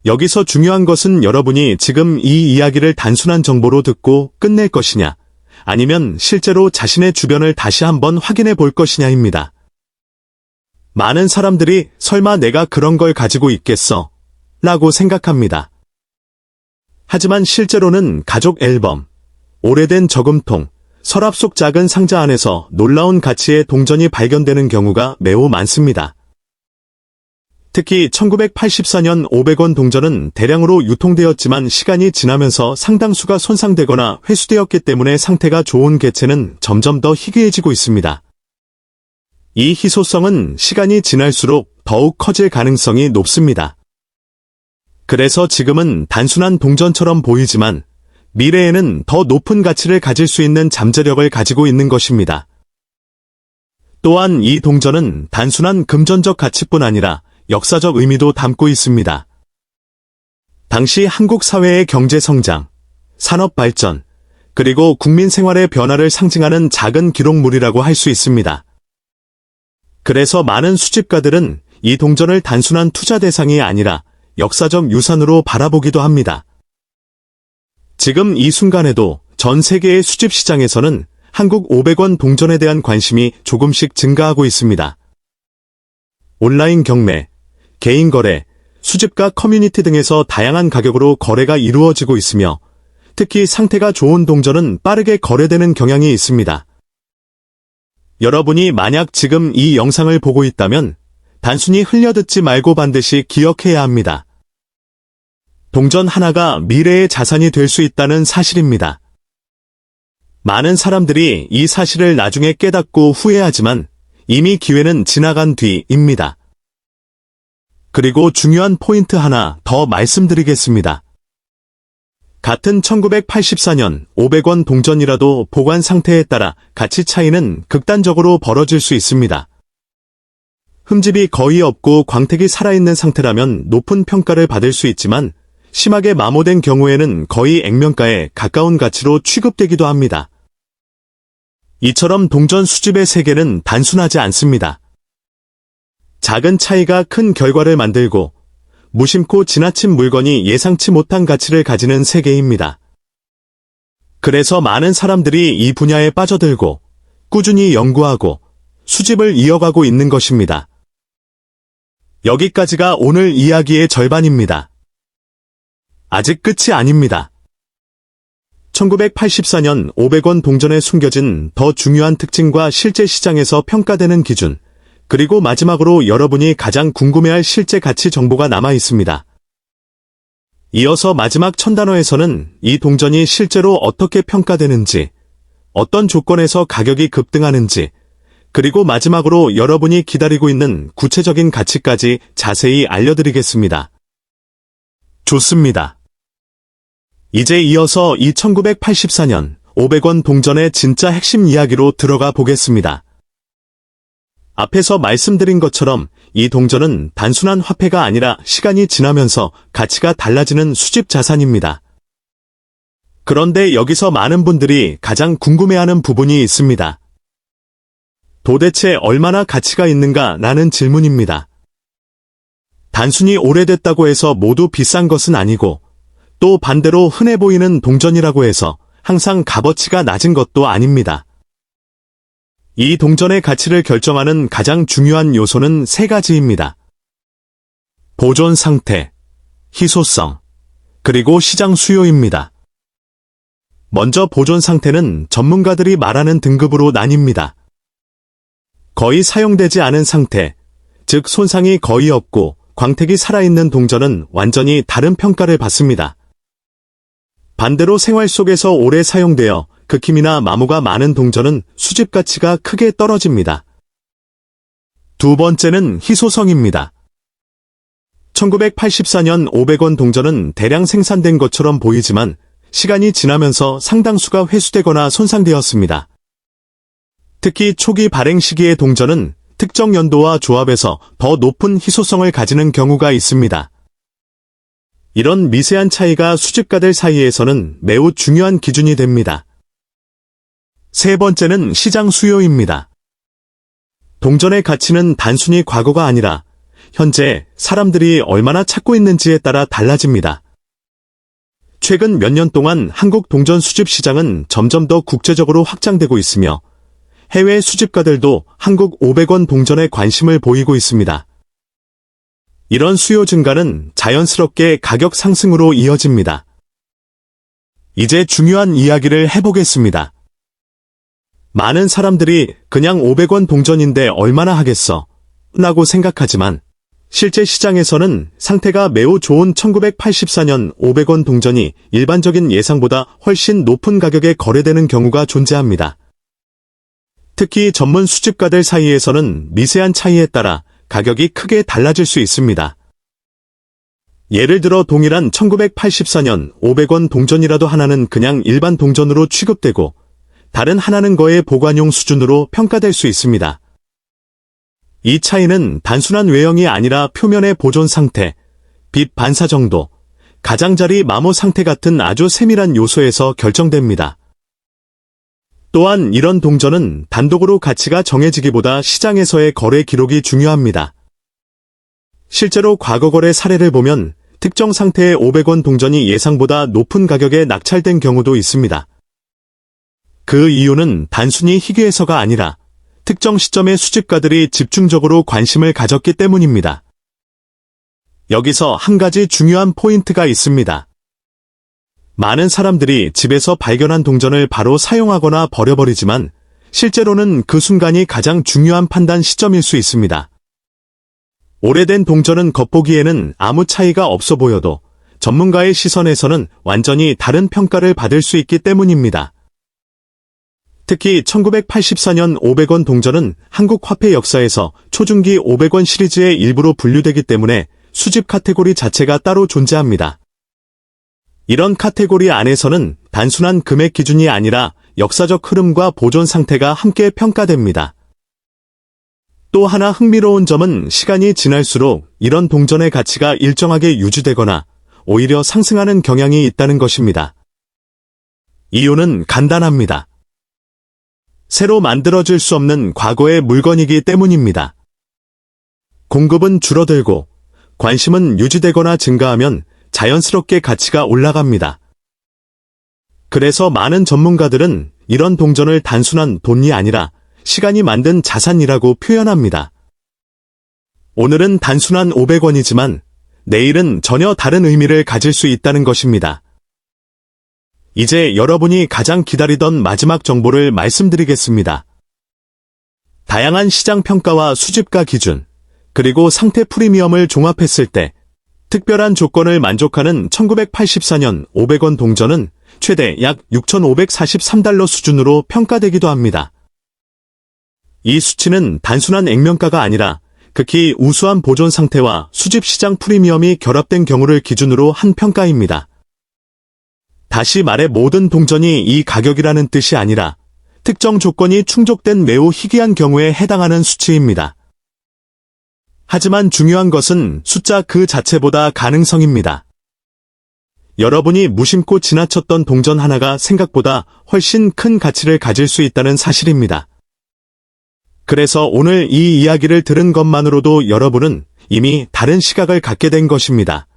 여기서 중요한 것은 여러분이 지금 이 이야기를 단순한 정보로 듣고 끝낼 것이냐, 아니면 실제로 자신의 주변을 다시 한번 확인해 볼 것이냐입니다. 많은 사람들이 설마 내가 그런 걸 가지고 있겠어? 라고 생각합니다. 하지만 실제로는 가족 앨범, 오래된 저금통, 서랍 속 작은 상자 안에서 놀라운 가치의 동전이 발견되는 경우가 매우 많습니다. 특히 1984년 500원 동전은 대량으로 유통되었지만 시간이 지나면서 상당수가 손상되거나 회수되었기 때문에 상태가 좋은 개체는 점점 더 희귀해지고 있습니다. 이 희소성은 시간이 지날수록 더욱 커질 가능성이 높습니다. 그래서 지금은 단순한 동전처럼 보이지만 미래에는 더 높은 가치를 가질 수 있는 잠재력을 가지고 있는 것입니다. 또한 이 동전은 단순한 금전적 가치뿐 아니라 역사적 의미도 담고 있습니다. 당시 한국 사회의 경제 성장, 산업 발전, 그리고 국민 생활의 변화를 상징하는 작은 기록물이라고 할 수 있습니다. 그래서 많은 수집가들은 이 동전을 단순한 투자 대상이 아니라 역사적 유산으로 바라보기도 합니다. 지금 이 순간에도 전 세계의 수집 시장에서는 한국 500원 동전에 대한 관심이 조금씩 증가하고 있습니다. 온라인 경매, 개인 거래, 수집가 커뮤니티 등에서 다양한 가격으로 거래가 이루어지고 있으며 특히 상태가 좋은 동전은 빠르게 거래되는 경향이 있습니다. 여러분이 만약 지금 이 영상을 보고 있다면 단순히 흘려듣지 말고 반드시 기억해야 합니다. 동전 하나가 미래의 자산이 될 수 있다는 사실입니다. 많은 사람들이 이 사실을 나중에 깨닫고 후회하지만 이미 기회는 지나간 뒤입니다. 그리고 중요한 포인트 하나 더 말씀드리겠습니다. 같은 1984년 500원 동전이라도 보관 상태에 따라 가치 차이는 극단적으로 벌어질 수 있습니다. 흠집이 거의 없고 광택이 살아있는 상태라면 높은 평가를 받을 수 있지만 심하게 마모된 경우에는 거의 액면가에 가까운 가치로 취급되기도 합니다. 이처럼 동전 수집의 세계는 단순하지 않습니다. 작은 차이가 큰 결과를 만들고 무심코 지나친 물건이 예상치 못한 가치를 가지는 세계입니다. 그래서 많은 사람들이 이 분야에 빠져들고 꾸준히 연구하고 수집을 이어가고 있는 것입니다. 여기까지가 오늘 이야기의 절반입니다. 아직 끝이 아닙니다. 1984년 500원 동전에 숨겨진 더 중요한 특징과 실제 시장에서 평가되는 기준, 그리고 마지막으로 여러분이 가장 궁금해할 실제 가치 정보가 남아 있습니다. 이어서 마지막 1000단어에서는 이 동전이 실제로 어떻게 평가되는지, 어떤 조건에서 가격이 급등하는지, 그리고 마지막으로 여러분이 기다리고 있는 구체적인 가치까지 자세히 알려드리겠습니다. 좋습니다. 이제 이어서 이 1984년 500원 동전의 진짜 핵심 이야기로 들어가 보겠습니다. 앞에서 말씀드린 것처럼 이 동전은 단순한 화폐가 아니라 시간이 지나면서 가치가 달라지는 수집 자산입니다. 그런데 여기서 많은 분들이 가장 궁금해하는 부분이 있습니다. 도대체 얼마나 가치가 있는가 라는 질문입니다. 단순히 오래됐다고 해서 모두 비싼 것은 아니고, 또 반대로 흔해 보이는 동전이라고 해서 항상 값어치가 낮은 것도 아닙니다. 이 동전의 가치를 결정하는 가장 중요한 요소는 세 가지입니다. 보존 상태, 희소성, 그리고 시장 수요입니다. 먼저 보존 상태는 전문가들이 말하는 등급으로 나뉩니다. 거의 사용되지 않은 상태, 즉 손상이 거의 없고 광택이 살아있는 동전은 완전히 다른 평가를 받습니다. 반대로 생활 속에서 오래 사용되어 극힘이나 마모가 많은 동전은 수집 가치가 크게 떨어집니다. 두 번째는 희소성입니다. 1984년 500원 동전은 대량 생산된 것처럼 보이지만 시간이 지나면서 상당수가 회수되거나 손상되었습니다. 특히 초기 발행 시기의 동전은 특정 연도와 조합에서 더 높은 희소성을 가지는 경우가 있습니다. 이런 미세한 차이가 수집가들 사이에서는 매우 중요한 기준이 됩니다. 세 번째는 시장 수요입니다. 동전의 가치는 단순히 과거가 아니라 현재 사람들이 얼마나 찾고 있는지에 따라 달라집니다. 최근 몇 년 동안 한국 동전 수집 시장은 점점 더 국제적으로 확장되고 있으며 해외 수집가들도 한국 500원 동전에 관심을 보이고 있습니다. 이런 수요 증가는 자연스럽게 가격 상승으로 이어집니다. 이제 중요한 이야기를 해보겠습니다. 많은 사람들이 그냥 500원 동전인데 얼마나 하겠어? 라고 생각하지만 실제 시장에서는 상태가 매우 좋은 1984년 500원 동전이 일반적인 예상보다 훨씬 높은 가격에 거래되는 경우가 존재합니다. 특히 전문 수집가들 사이에서는 미세한 차이에 따라 가격이 크게 달라질 수 있습니다. 예를 들어 동일한 1984년 500원 동전이라도 하나는 그냥 일반 동전으로 취급되고 다른 하나는 거의 보관용 수준으로 평가될 수 있습니다. 이 차이는 단순한 외형이 아니라 표면의 보존 상태, 빛 반사 정도, 가장자리 마모 상태 같은 아주 세밀한 요소에서 결정됩니다. 또한 이런 동전은 단독으로 가치가 정해지기보다 시장에서의 거래 기록이 중요합니다. 실제로 과거 거래 사례를 보면 특정 상태의 500원 동전이 예상보다 높은 가격에 낙찰된 경우도 있습니다. 그 이유는 단순히 희귀해서가 아니라 특정 시점에 수집가들이 집중적으로 관심을 가졌기 때문입니다. 여기서 한 가지 중요한 포인트가 있습니다. 많은 사람들이 집에서 발견한 동전을 바로 사용하거나 버려버리지만 실제로는 그 순간이 가장 중요한 판단 시점일 수 있습니다. 오래된 동전은 겉보기에는 아무 차이가 없어 보여도 전문가의 시선에서는 완전히 다른 평가를 받을 수 있기 때문입니다. 특히 1984년 500원 동전은 한국 화폐 역사에서 초중기 500원 시리즈의 일부로 분류되기 때문에 수집 카테고리 자체가 따로 존재합니다. 이런 카테고리 안에서는 단순한 금액 기준이 아니라 역사적 흐름과 보존 상태가 함께 평가됩니다. 또 하나 흥미로운 점은 시간이 지날수록 이런 동전의 가치가 일정하게 유지되거나 오히려 상승하는 경향이 있다는 것입니다. 이유는 간단합니다. 새로 만들어질 수 없는 과거의 물건이기 때문입니다. 공급은 줄어들고 관심은 유지되거나 증가하면 자연스럽게 가치가 올라갑니다. 그래서 많은 전문가들은 이런 동전을 단순한 돈이 아니라 시간이 만든 자산이라고 표현합니다. 오늘은 단순한 500원이지만 내일은 전혀 다른 의미를 가질 수 있다는 것입니다. 이제 여러분이 가장 기다리던 마지막 정보를 말씀드리겠습니다. 다양한 시장 평가와 수집가 기준, 그리고 상태 프리미엄을 종합했을 때 특별한 조건을 만족하는 1984년 500원 동전은 최대 약 6,543달러 수준으로 평가되기도 합니다. 이 수치는 단순한 액면가가 아니라 극히 우수한 보존 상태와 수집 시장 프리미엄이 결합된 경우를 기준으로 한 평가입니다. 다시 말해 모든 동전이 이 가격이라는 뜻이 아니라 특정 조건이 충족된 매우 희귀한 경우에 해당하는 수치입니다. 하지만 중요한 것은 숫자 그 자체보다 가능성입니다. 여러분이 무심코 지나쳤던 동전 하나가 생각보다 훨씬 큰 가치를 가질 수 있다는 사실입니다. 그래서 오늘 이 이야기를 들은 것만으로도 여러분은 이미 다른 시각을 갖게 된 것입니다.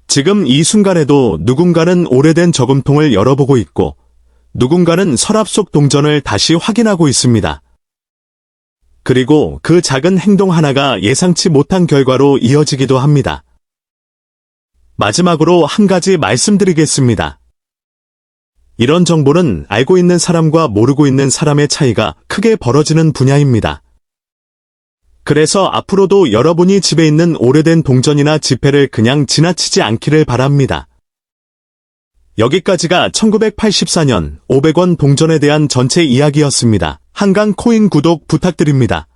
지금 이 순간에도 누군가는 오래된 저금통을 열어보고 있고 누군가는 서랍 속 동전을 다시 확인하고 있습니다. 그리고 그 작은 행동 하나가 예상치 못한 결과로 이어지기도 합니다. 마지막으로 한 가지 말씀드리겠습니다. 이런 정보는 알고 있는 사람과 모르고 있는 사람의 차이가 크게 벌어지는 분야입니다. 그래서 앞으로도 여러분이 집에 있는 오래된 동전이나 지폐를 그냥 지나치지 않기를 바랍니다. 여기까지가 1984년 500원 동전에 대한 전체 이야기였습니다. 한강 코인 구독 부탁드립니다.